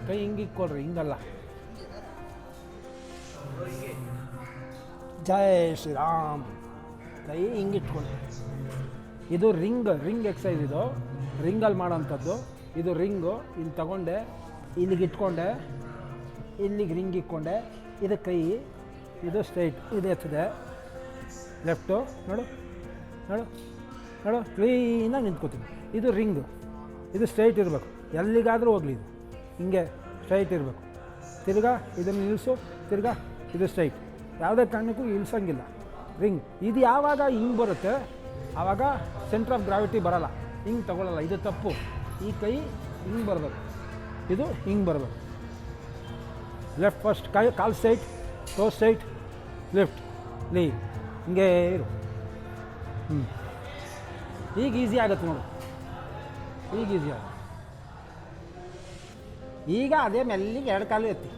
ಕೈ ಹಿಂಗೆ ಇಟ್ಕೊಳ್ರಿ, ಹಿಂಗಲ್ಲ. ಜೈ ಶ್ರೀರಾಮ್. ಕೈ ಹಿಂಗೆ ಇಟ್ಕೊಳ್ಳಿ. ಇದು ರಿಂಗ್ ಎಕ್ಸಸೈಸ್. ಇದು ರಿಂಗಲ್ಲಿ ಮಾಡೋಂಥದ್ದು. ಇದು ರಿಂಗು ಇಲ್ಲಿ ತಗೊಂಡೆ, ಇಲ್ಲಿಗೆ ಇಟ್ಕೊಂಡೆ, ಇಲ್ಲಿಗೆ ರಿಂಗ್ ಇಟ್ಕೊಂಡೆ. ಇದು ಕೈ, ಇದು ಸ್ಟ್ರೈಟ್, ಇದು ಎತ್ತದೆ. ಲೆಫ್ಟು ನೋಡು, ಕ್ಲೀನಾಗಿ ನಿಂತ್ಕೋತೀನಿ. ಇದು ರಿಂಗು, ಇದು ಸ್ಟ್ರೈಟ್ ಇರಬೇಕು. ಎಲ್ಲಿಗಾದರೂ ಹೋಗಲಿ, ಇದು ಹಿಂಗೆ ಸ್ಟ್ರೈಟ್ ಇರಬೇಕು. ತಿರ್ಗಾ ಇದನ್ನು ನಿಲ್ಲಿಸು, ತಿರ್ಗಾ ಇದು ಸ್ಟ್ರೈಟ್. ಯಾವುದೇ ಕಾರಣಕ್ಕೂ ಇಳಿಸಂಗಿಲ್ಲ. ರಿಂಗ್ ಇದು ಯಾವಾಗ ಹಿಂಗೆ ಬರುತ್ತೆ ಆವಾಗ ಸೆಂಟ್ರ್ ಆಫ್ ಗ್ರಾವಿಟಿ ಬರೋಲ್ಲ, ಹಿಂಗೆ ತಗೊಳ್ಳಲ್ಲ. ಇದು ತಪ್ಪು. ಈ ಕೈ ಹಿಂಗೆ ಬರಬೇಕು, ಇದು ಹಿಂಗೆ ಬರಬೇಕು. ಲೆಫ್ಟ್ ಫಸ್ಟ್, ಕಾಲು ಸ್ಟ್ರೈಟ್, ಟೋ ಸ್ಟ್ರೈಟ್, ಲೆಫ್ಟ್ ಲೀ, ಹಿಂಗೆ ಇರು. ಈಗ ಈಸಿ ಆಗುತ್ತೆ ನೋಡು, ಈಗ ಈಸಿ ಆಗುತ್ತೆ. ಈಗ ಅದೇ ಮೆಲ್ಲಿಗೆ ಎರಡು ಕಾಲು ಎತ್ತಿ,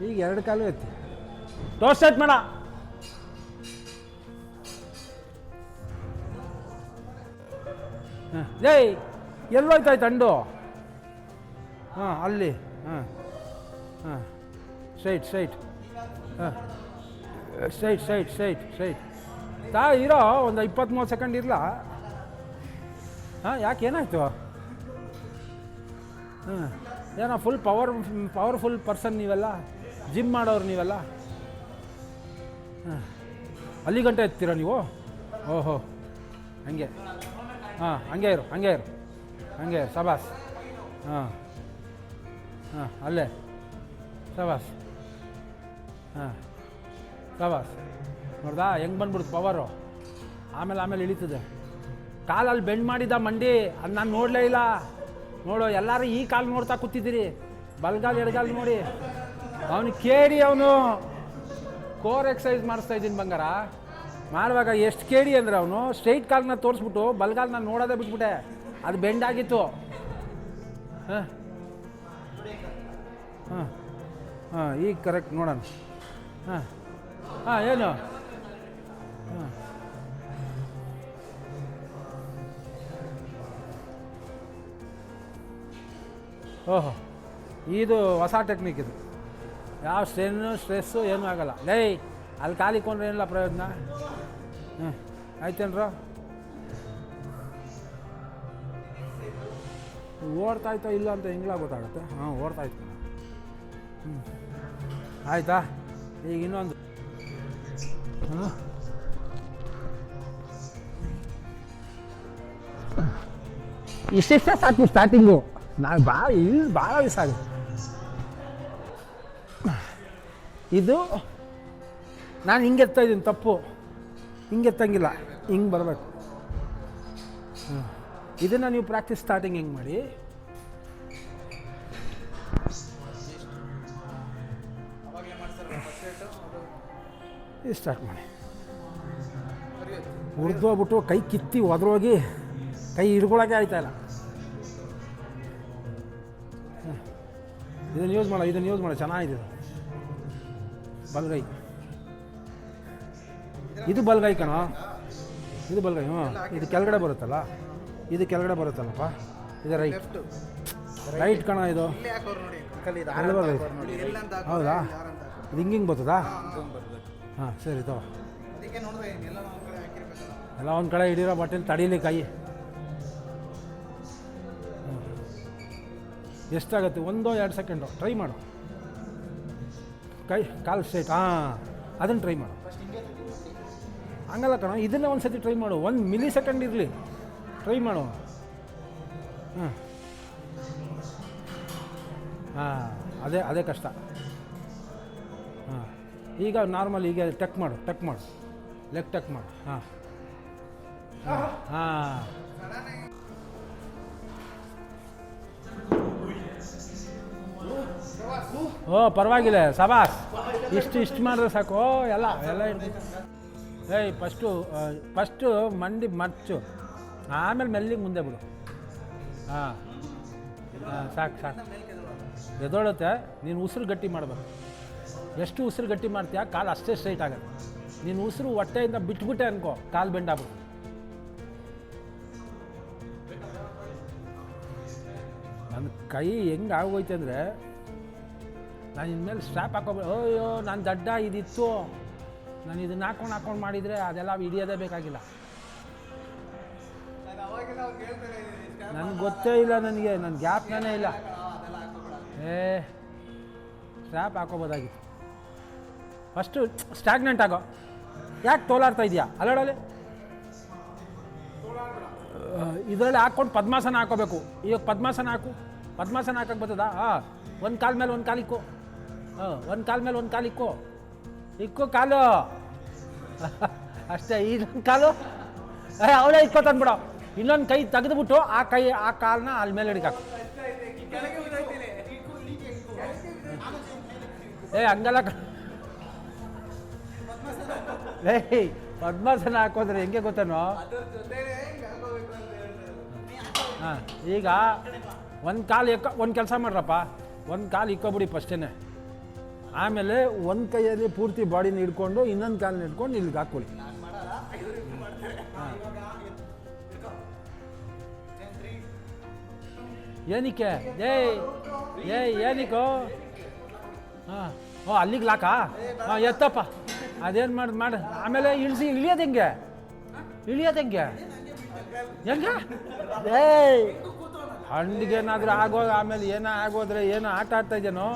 ಈಗ ಎರಡು ಕಾಲು ಎತ್ತಿ. ಟೋ ಸ್ಟ್ರೈಟ್ ಮಾಡ. ಲೇ ಎಲ್ಲೋಯ್ತಾಯ್ತು ಅಂಡು. ಹಾಂ, ಅಲ್ಲಿ. ಹಾಂ, ಸ್ಟ್ರೈಟ್. ಹಾಂ, ಸ್ಟ್ರೈಟ್. ಇರೋ ಒಂದು 20-30 ಸೆಕೆಂಡ್ ಇರಲ್ಲ. ಹಾಂ, ಯಾಕೆ ಏನಾಯಿತು? ಹಾಂ, ಏನೋ ಫುಲ್ ಪವರ್ಫುಲ್ ಪರ್ಸನ್ ನೀವೆಲ್ಲ, ಜಿಮ್ ಮಾಡೋರು ನೀವೆಲ್ಲ. ಹಾಂ, ಅಲ್ಲಿ ಗಂಟೆ ಎತ್ತೀರ ನೀವು? ಓಹೋ, ಹಂಗೆ. ಹಾಂ, ಹಂಗೆ ಇರು, ಸಬಾಸ್. ಹಾಂ, ಅಲ್ಲೇ ಸಬಾಸ್. ಹಾಂ, ಸಬಾಸ್. ನೋಡ್ದಾ ಹೆಂಗೆ ಬಂದ್ಬಿಡ್ತು ಪವರು. ಆಮೇಲೆ ಇಳೀತದೆ. ಕಾಲಲ್ಲಿ ಬೆಂಡ್ ಮಾಡಿದ್ದ ಮಂಡಿ, ಅದು ನಾನು ನೋಡಲೇ ಇಲ್ಲ. ನೋಡು, ಎಲ್ಲರೂ ಈ ಕಾಲು ನೋಡ್ತಾ ಕೂತಿದ್ದೀರಿ, ಬಲ್ಗಾಲು ಎಡಗಾಲು ನೋಡಿ. ಅವನು ಕೇಳಿ, ಅವನು ಕೋರ್ ಎಕ್ಸಸೈಸ್ ಮಾಡಿಸ್ತಾ ಇದ್ದೀನಿ ಬಂಗಾರ. ಮಾಡುವಾಗ ಎಷ್ಟು ಕೇಳಿ ಅಂದರೆ ಅವನು ಸ್ಟ್ರೈಟ್ ಕಾಲನ್ನ ತೋರಿಸ್ಬಿಟ್ಟು ಬಲ್ಗಾಲನ್ನ ನೋಡೋದೇ ಬಿಟ್ಬಿಟ್ಟೆ, ಅದು ಬೆಂಡ್ ಆಗಿತ್ತು. ಹಾಂ, ಈಗ ಕರೆಕ್ಟ್ ನೋಡೋಣ. ಏನು? ಓಹೋ, ಇದು ಹೊಸ ಟೆಕ್ನಿಕ್. ಇದು ಯಾವ ಸ್ಟ್ರೆಸ್ಸು ಏನೂ ಆಗಲ್ಲ. ಲೇ ಅಲ್ಲಿ ಕಾಲಿಕೊಂಡ್ರೆ ಏನಿಲ್ಲ ಪ್ರಯೋಜನ. ಆಯ್ತೇನ್ರ? ಓಡ್ತಾಯ್ತೋ ಇಲ್ಲ ಅಂತ ಹೆಂಗ್ಲ ಗೊತ್ತಾಗುತ್ತೆ. ಹಾಂ, ಓಡ್ತಾಯ್ತು. ಆಯಿತಾ? ಈಗ ಇನ್ನೊಂದು. ಇಷ್ಟಿಷ್ಟ ಸಾಕು ಸ್ಟಾರ್ಟಿಂಗು. ನಾನು ಭಾಳ ದಿವಸ ಆಗುತ್ತೆ. ಇದು ನಾನು ಹಿಂಗೆ ಎತ್ತಾ ಇದ್ದೀನಿ, ತಪ್ಪು. ಹಿಂಗೆ ಎತ್ತಂಗಿಲ್ಲ, ಹಿಂಗೆ ಬರಬೇಕು. ಇದನ್ನು ನೀವು ಪ್ರಾಕ್ಟೀಸ್ ಸ್ಟಾರ್ಟಿಂಗ್ ಹೆಂಗೆ ಮಾಡಿ. ಇದು ಸ್ಟಾರ್ಟ್ ಮಾಡಿ. ಹುರಿದೋಗ್ಬಿಟ್ಟು ಕೈ ಕಿತ್ತಿ ಒದ್ರೋಗಿ ಕೈ ಹಿಡ್ಕೊಳಕ್ಕೆ ಆಯ್ತಾಯಿಲ್ಲ. ಇದನ್ನು ಯೂಸ್ ಮಾಡೋ ಚೆನ್ನಾಗಿದೆ. ಬಲ್ಗೈ, ಇದು ಬಲ್ಗೈ ಕಣ, ಇದು ಬಲ್ಗೈ. ಇದು ಕೆಳಗಡೆ ಬರುತ್ತಲ್ಲ, ಇದು ಕೆಳಗಡೆ ಬರುತ್ತಲ್ಲಪ್ಪ, ಇದು ರೈಟ್ ಕಣ. ಇದು ಹೌದಾ? ಇದು ಹಿಂಗೆ ಬರ್ತದಾ? ಹಾಂ, ಸರಿ ತಗೋ. ಎಲ್ಲ ಒಂದು ಕಡೆ ಹಿಡಿರೋ ಬಟ್ಟೆಲಿ ತಡೀಲಿ ಕೈ. ಎಷ್ಟಾಗುತ್ತೆ? 1-2 ಸೆಕೆಂಡು ಟ್ರೈ ಮಾಡು. ಕಾಲು ಸ್ಟ್ರೈಟ್. ಹಾಂ, ಅದನ್ನು ಟ್ರೈ ಮಾಡು. ಹಂಗಲ್ಲ ಕಣ, ಇದನ್ನೇ ಒಂದು ಸತಿ ಟ್ರೈ ಮಾಡು. 1 ಮಿಲಿ ಸೆಕೆಂಡ್ ಇರಲಿ. ಟ್ರೈ ಮಾಡು. ಹಾಂ ಹಾಂ, ಅದೇ ಕಷ್ಟ. ಹಾಂ, ಈಗ ನಾರ್ಮಲ್ ಈಗ ಟಕ್ ಮಾಡು, ಲೆಗ್ ಟಕ್ ಮಾಡು. ಹಾಂ ಹಾಂ ಓ ಪರವಾಗಿಲ್ಲ, ಸಬಾಸ್. ಇಷ್ಟು ಮಾಡಿದ್ರೆ ಸಾಕು. ಎಲ್ಲ ಇಡ್ಬೇಕು. ಏಯ್ ಫಸ್ಟು ಮಂಡಿ ಮಚ್ಚು, ಆಮೇಲೆ ಮೆಲ್ಲಿಗೆ ಮುಂದೆ ಬಿಡು. ಹಾಂ ಸಾಕು ಎದೊಳುತ್ತೆ. ನೀನು ಉಸಿರು ಗಟ್ಟಿ ಮಾಡಬೇಕು. ಎಷ್ಟು ಉಸಿರು ಗಟ್ಟಿ ಮಾಡ್ತೀಯ ಕಾಲು ಅಷ್ಟೇ ಸ್ಟ್ರೈಟ್ ಆಗುತ್ತೆ. ನೀನು ಉಸಿರು ಹೊಟ್ಟೆಯಿಂದ ಬಿಟ್ಬಿಟ್ಟೆ ಅನ್ಕೋ, ಕಾಲು ಬೆಂಡ್ ಆಗ್ಬಿಡು. ನನ್ನ ಕೈ ಹೆಂಗೆ ಆಗೋಯ್ತು ಅಂದರೆ, ನಾನು ಇನ್ಮೇಲೆ ಸ್ಟ್ರ್ಯಾಪ್ ಹಾಕೋಬೇಕು. ಅಯ್ಯೋ ನಾನು ದಡ್ಡ ಇದಿತ್ತು, ನಾನು ಇದನ್ನ ಹಾಕೊಂಡು ಮಾಡಿದರೆ ಅದೆಲ್ಲ ಹಿಡಿಯೋದೇ ಬೇಕಾಗಿಲ್ಲ. ನನಗೆ ಗೊತ್ತೇ ಇಲ್ಲ, ನನ್ನ ಗ್ಯಾಪ್ನೇ ಇಲ್ಲ. ಸ್ಟ್ರ್ಯಾಪ್ ಹಾಕೋಬೋದಾಗಿತ್ತು. ಫಸ್ಟು ಸ್ಟ್ಯಾಗ್ನೆಂಟ್ ಆಗೋ. ಯಾಕೆ ತೋಲಾಡ್ತಾ ಇದೆಯಾ? ಅಲ್ಲೋಡಲ್ಲಿ ಇದರಲ್ಲಿ ಹಾಕ್ಕೊಂಡು ಪದ್ಮಾಸನ ಹಾಕೋಬೇಕು. ಈಗ ಪದ್ಮಾಸನ ಹಾಕಕ್ಕೆ ಬರ್ತದಾ? ಹಾಂ, ಒಂದು ಕಾಲ ಮೇಲೆ ಒಂದು ಕಾಲಿಕ್ಕೋ. ಒಂದು ಕಾಲ ಮೇಲೆ ಒಂದು ಕಾಲಿಕ್ಕೋ. ಕಾಲು ಅಷ್ಟೇ. ಇನ್ನೊಂದು ಕಾಲು ಅವಳೇ ಇಕ್ಕೋ ತಂದ್ಬಿಡೋ. ಇನ್ನೊಂದು ಕೈ ತೆಗೆದುಬಿಟ್ಟು ಆ ಕಾಲನ್ನ ಅಲ್ಲಿ ಮೇಲೆ ಹಿಡಿಕಾಕು. ಹಂಗಲ್ಲ. ಪದ್ಮಾಸನ ಹಾಕೋದ್ರೆ ಹೆಂಗೆ ಗೊತ್ತೇನೋ? ಹಾಂ, ಈಗ ಒಂದು ಕಾಲು ಒಂದು ಕೆಲಸ ಮಾಡ್ರಪ್ಪ, ಒಂದು ಕಾಲು ಇಕ್ಕೊಬಿಡಿ ಫಸ್ಟೇ. ಆಮೇಲೆ ಒಂದು ಕೈಯಲ್ಲಿ ಪೂರ್ತಿ ಬಾಡಿನ ಹಿಡ್ಕೊಂಡು ಇನ್ನೊಂದು ಕಾಲನ್ನ ಹಿಡ್ಕೊಂಡು ಇಲ್ಲಿಗೆ ಹಾಕ್ಕೊಳ್ಳಿ. ಏನಕ್ಕೆ? ಏನಿಕೋ? ಹಾಂ, ಅಲ್ಲಿಗೆ ಲಾಕಾ? ಹಾಂ, ಎತ್ತಪ್ಪ. ಅದೇನು ಮಾಡು. ಆಮೇಲೆ ಇಳಿಯೋದು ಹೆಂಗೆ? ಹೆಂಗೆ? ಹಂಡಿಗೇನಾದರೂ ಆಮೇಲೆ ಆಗೋದ್ರೆ ಏನೋ ಆಟ ಆಡ್ತಾ ಇದ್ದೇನೋ?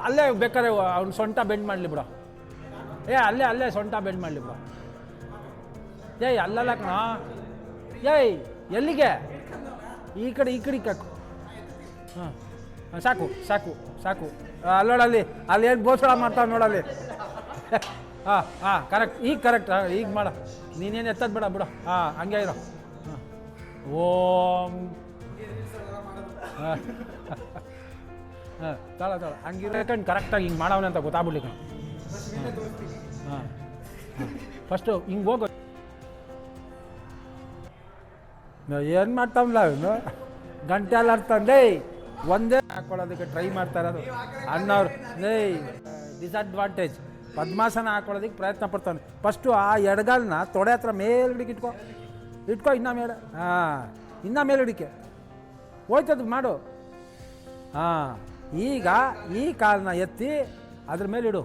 ಅಲ್ಲೇ ಬೇಕಾದ್ರೆ ಅವ್ನು ಸೊಂಟ ಬೆಂಡ್ ಮಾಡಲಿ ಬಿಡು. ಅಲ್ಲೇ ಸೊಂಟ ಬೆಂಡ್ ಮಾಡಲಿ ಬಿಡು. ಅಲ್ಲಲ್ಲ ಕಣ. ಎಲ್ಲಿಗೆ? ಈ ಕಡೆ ಕಾಕು. ಹಾಂ, ಸಾಕು. ಅಲ್ಲೋಡಲ್ಲಿ ಅಲ್ಲಿ ಏನು ಬೋಸಳ ಮಾಡ್ತಾವೆ ನೋಡಲ್ಲಿ. ಹಾಂ ಕರೆಕ್ಟ್. ಈಗ ಮಾಡ. ನೀನೇನು ಎತ್ತದ ಬಿಡು. ಹಾಂ, ಹಂಗೆ ಇರೋ. ಹಾಂ, ಓಂ. ಹಾಂ ತಾಳ ಹಂಗಿರ್ಕೊಂಡು ಕರೆಕ್ಟಾಗಿ ಹಿಂಗೆ ಮಾಡವನೆ ಅಂತ ಗೊತ್ತಾಗ್ಬಿಡ್ಲಿ ಕಣ. ಹಾಂ, ಫಸ್ಟು ಹಿಂಗೆ ಹೋಗೋ. ಏನು ಮಾಡ್ತಾವಲ್ಲ ಅವನು? ಗಂಟೆ ಎಲ್ಲ ಅರ್ಥಂಡೇ ಒಂದೇ ಹಾಕೊಳ್ಳೋದಕ್ಕೆ ಟ್ರೈ ಮಾಡ್ತಾ ಇರೋದು ಅಣ್ಣವ್ರು. ಡಿಸಡ್ವಾಂಟೇಜ್. ಪದ್ಮಾಸನ ಹಾಕೊಳ್ಳೋದಕ್ಕೆ ಪ್ರಯತ್ನ ಪಡ್ತಾನೆ. ಫಸ್ಟು ಆ ಎಡಗಾಲನ್ನ ತೊಡೆ ಹತ್ರ ಮೇಲ್ಗಡೆಗೆ ಇಟ್ಕೋ. ಇನ್ನೂ ಮೇಲೆ. ಹಾಂ, ಇನ್ನೂ ಮೇಲ್ಗಡಿಕೆ ಹೋಯ್ತದು ಮಾಡು. ಹಾಂ, ಈಗ ಈ ಕಾಲನ್ನ ಎತ್ತಿ ಅದ್ರ ಮೇಲೆ ಇಡು.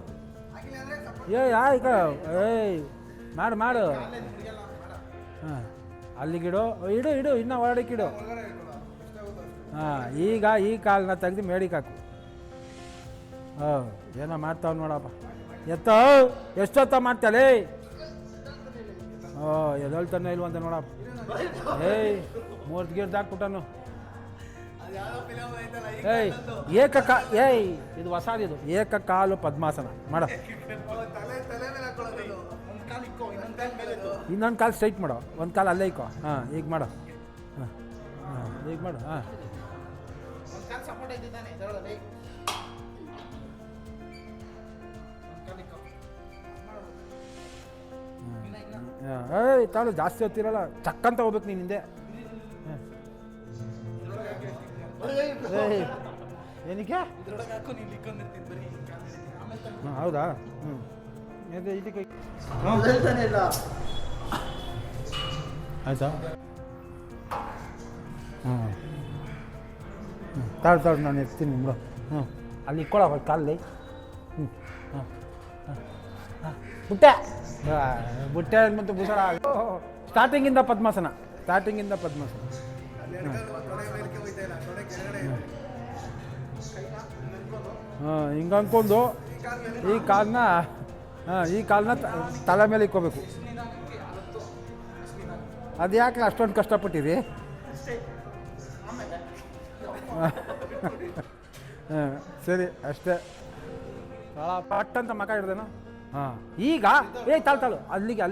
ಮಾಡು. ಹಾಂ, ಅಲ್ಲಿಗಿಡು. ಇಡು ಇನ್ನೂ ಹೊರಡಕ್ಕಿಡು. ಹಾಂ, ಈಗ ಈ ಕಾಲನ್ನ ತೆಗೆದು ಮೇಡಿಗೆ ಹಾಕು. ಏನೋ ಮಾಡ್ತಾವ ನೋಡಪ್ಪ. ಎಷ್ಟೊತ್ತ ಮಾಡ್ತಾಳೆ? ಎದಳ್ತಾನೆ ಇಲ್ವಂತ ನೋಡಪ್ಪ. ಮೂರ್ತಿ ಗಿರ್ದು ಹಾಕ್ಬಿಟ್ಟನು. ಇದು ಹೊಸದಿದು. ಏಕಕಾಲು ಪದ್ಮಾಸನ ಮಾಡ. ಇನ್ನೊಂದು ಕಾಲು ಸ್ಟ್ರೈಟ್ ಮಾಡೋ, ಒಂದು ಕಾಲು ಅಲ್ಲೇ ಇಕ್ಕೋ. ಹಾಂ, ಈಗ ಮಾಡೋ. ಹಾಂ, ಈಗ ಮಾಡು. ಹಾಂ, ತಾಳು ಜಾಸ್ತಿ ಹೊತ್ತಿರಲ್ಲ. ಚಕ್ಕಂತ ಹೋಗ್ಬೇಕು ನೀನು ಹಿಂದೆ. ಏನಕ್ಕೆ? ಹೌದಾ? ಇದಕ್ಕೆ ಆಯ್ತಾ? ತಾಳು ನಾನು ಎತ್ತೀನಿ ಬಿಡು. ಅಲ್ಲಿ ಇಕ್ಕೊಳ ಕಾಲಲ್ಲಿ. ಬುಟ್ಟೆ ಮತ್ತು ಭೂಷಣ. ಸ್ಟಾರ್ಟಿಂಗಿಂದ ಪದ್ಮಾಸನ. ಹಿಂಗೆ ಅಂದ್ಕೊಂಡು ಈ ಕಾಲನ್ನ ತಲೆ ಮೇಲೆ ಇಕ್ಕೋಬೇಕು. ಅದು ಯಾಕೆ ಅಷ್ಟೊಂದು ಕಷ್ಟಪಟ್ಟಿರಿ? ಹಾಂ ಸರಿ ಅಷ್ಟೇ. ಭಾಳ ಪಟ್ ಅಂತ ಮಕ ಹಿಡ್ದೇನು? ಹಾಂ ಈಗ ತಾಳು ಅಲ್ಲಿಗೆ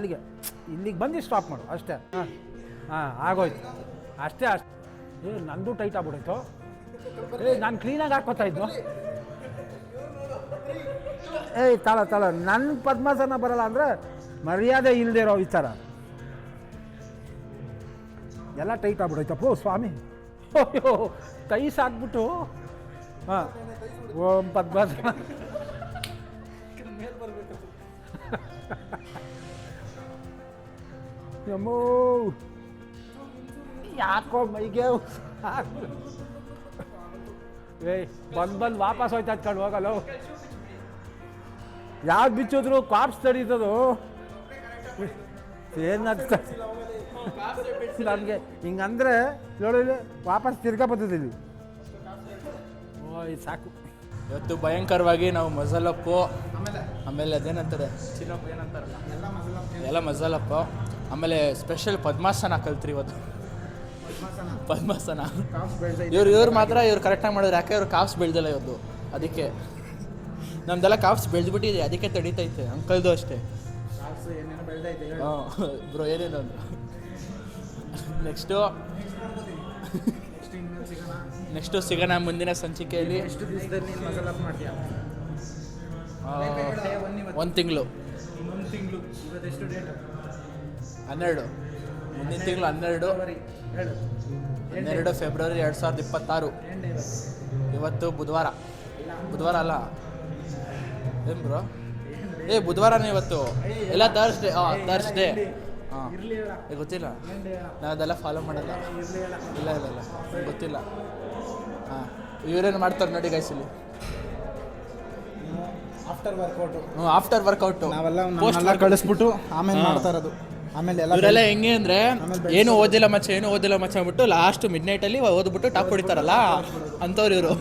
ಇಲ್ಲಿಗೆ ಬಂದು ಸ್ಟಾಪ್ ಮಾಡು ಅಷ್ಟೇ. ಹಾಂ ಆಗೋಯ್ತು ಅಷ್ಟೇ. ನಂದು ಟೈಟ್ ಆಗ್ಬಿಡೋಯ್ತು. ನಾನು ಕ್ಲೀನಾಗಿ ಹಾಕ್ಕೋತಾ ಇದ್ದು. ತಾಳ ನನ್ನ ಪದ್ಮಾಸನ ಬರಲ್ಲ ಅಂದರೆ ಮರ್ಯಾದೆ ಇಲ್ಲದೆ ಇರೋ ವಿಚಾರ. ಎಲ್ಲ ಟೈಟ್ ಆಗ್ಬಿಡೋಯ್ತಪ್ಪು ಸ್ವಾಮಿ. ಅಯ್ಯೋ ಕೈ ಸಾಕ್ಬಿಟ್ಟು ಹಾಂ ಓಂ ಪದ್ಮಾಸನ. ಅಮ್ಮೋ ಯಾಕೋ ಮೈಗೆ ಬಂದು ವಾಪಸ್ ಹೋಯ್ತು ಹತ್ಕೊಂಡು ಹೋಗಲ್ಲ. ಯಾವ್ದು ಬಿಚ್ಚಿದ್ರು ಕಾಪ್ಸ್ ತಡೀತದು. ಏನಾಗ್ತ ನನಗೆ ಹಿಂಗಂದ್ರೆ ನೋಡಿ ವಾಪಸ್ ತಿರ್ಗಾ ಬರ್ತದಿಲ್ಲಿ. ಓಯ್ ಸಾಕು. ಇವತ್ತು ಭಯಂಕರವಾಗಿ ನಾವು ಮಸಾಲಪ್ಪು, ಆಮೇಲೆ ಅದೇನಂತಾರೆ ಚಿನ್ನಪ್ಪು ಏನಂತಾರಲ್ಲ ಎಲ್ಲ ಮಸಾಲಪ್ಪು, ಆಮೇಲೆ ಸ್ಪೆಷಲ್ ಪದ್ಮಾಸನ ಕಲ್ತ್ರಿ ಇವತ್ತು. ಪದ್ಮಾಸನ ಇವ್ರು ಮಾತ್ರ ಕರೆಕ್ಟಾಗಿ ಮಾಡಿದ್ರು. ಯಾಕೆ ಇವ್ರು ಕಾಫ್ಸ್ ಬೆಳೆದಿಲ್ಲ ಇವತ್ತು, ಅದಕ್ಕೆ ನಮ್ದೆಲ್ಲ ಕಾಫ್ಸ್ ಬೆಳೆದ್ಬಿಟ್ಟಿದೆ, ಅದಕ್ಕೆ ತಡೀತೈತೆ. ಅಂಕಲ್ದು ಅಷ್ಟೇ. ಹಾಂ ಬ್ರೋ ಏನೇನು ಅಂದರು. ನೆಕ್ಸ್ಟು ಸಿಗೋಣ ಮುಂದಿನ ಸಂಚಿಕೆಯಲ್ಲಿ. ಒಂದು ತಿಂಗಳು 12 ಮುಂದಿನ ತಿಂಗಳು 12 ಫೆಬ್ರವರಿ 2026. ಇವತ್ತು ಬುಧವಾರ ಅಲ್ಲ ಏನು ಬ್ರೋ? ಬುಧವಾರನೇ ಇವತ್ತು. ಎಲ್ಲ ಥರ್ಸ್ಡೇ. ಹಾಂ ಗೊತ್ತಿಲ್ಲ, ನಾನು ಅದೆಲ್ಲ ಫಾಲೋ ಮಾಡಲ್ಲ. ಇಲ್ಲ ಗೊತ್ತಿಲ್ಲ. ಹಾಂ ಇವರೇನು ಮಾಡ್ತಾರೆ ನೋಡಿ ಗೈಸ್ ಇಲ್ಲಿ. ಆಫ್ಟರ್ ವರ್ಕೌಟು ನಾವೆಲ್ಲ ಕಳಿಸ್ಬಿಟ್ಟು ಆಮೇಲೆ ಮಾಡ್ತಾ ಇರೋದು. ಆಮೇಲೆ ಇವರೆಲ್ಲ ಹೆಂಗೆ ಅಂದರೆ ಏನು ಓದಿಲ್ಲ ಮಚ್ಚ ಅಂದ್ಬಿಟ್ಟು ಲಾಸ್ಟ್ ಮಿಡ್ ನೈಟಲ್ಲಿ ಓದ್ಬಿಟ್ಟು ಟಾಪ್ ಹೊಡಿತಾರಲ್ಲ ಅಂಥವ್ರು ಇವರು.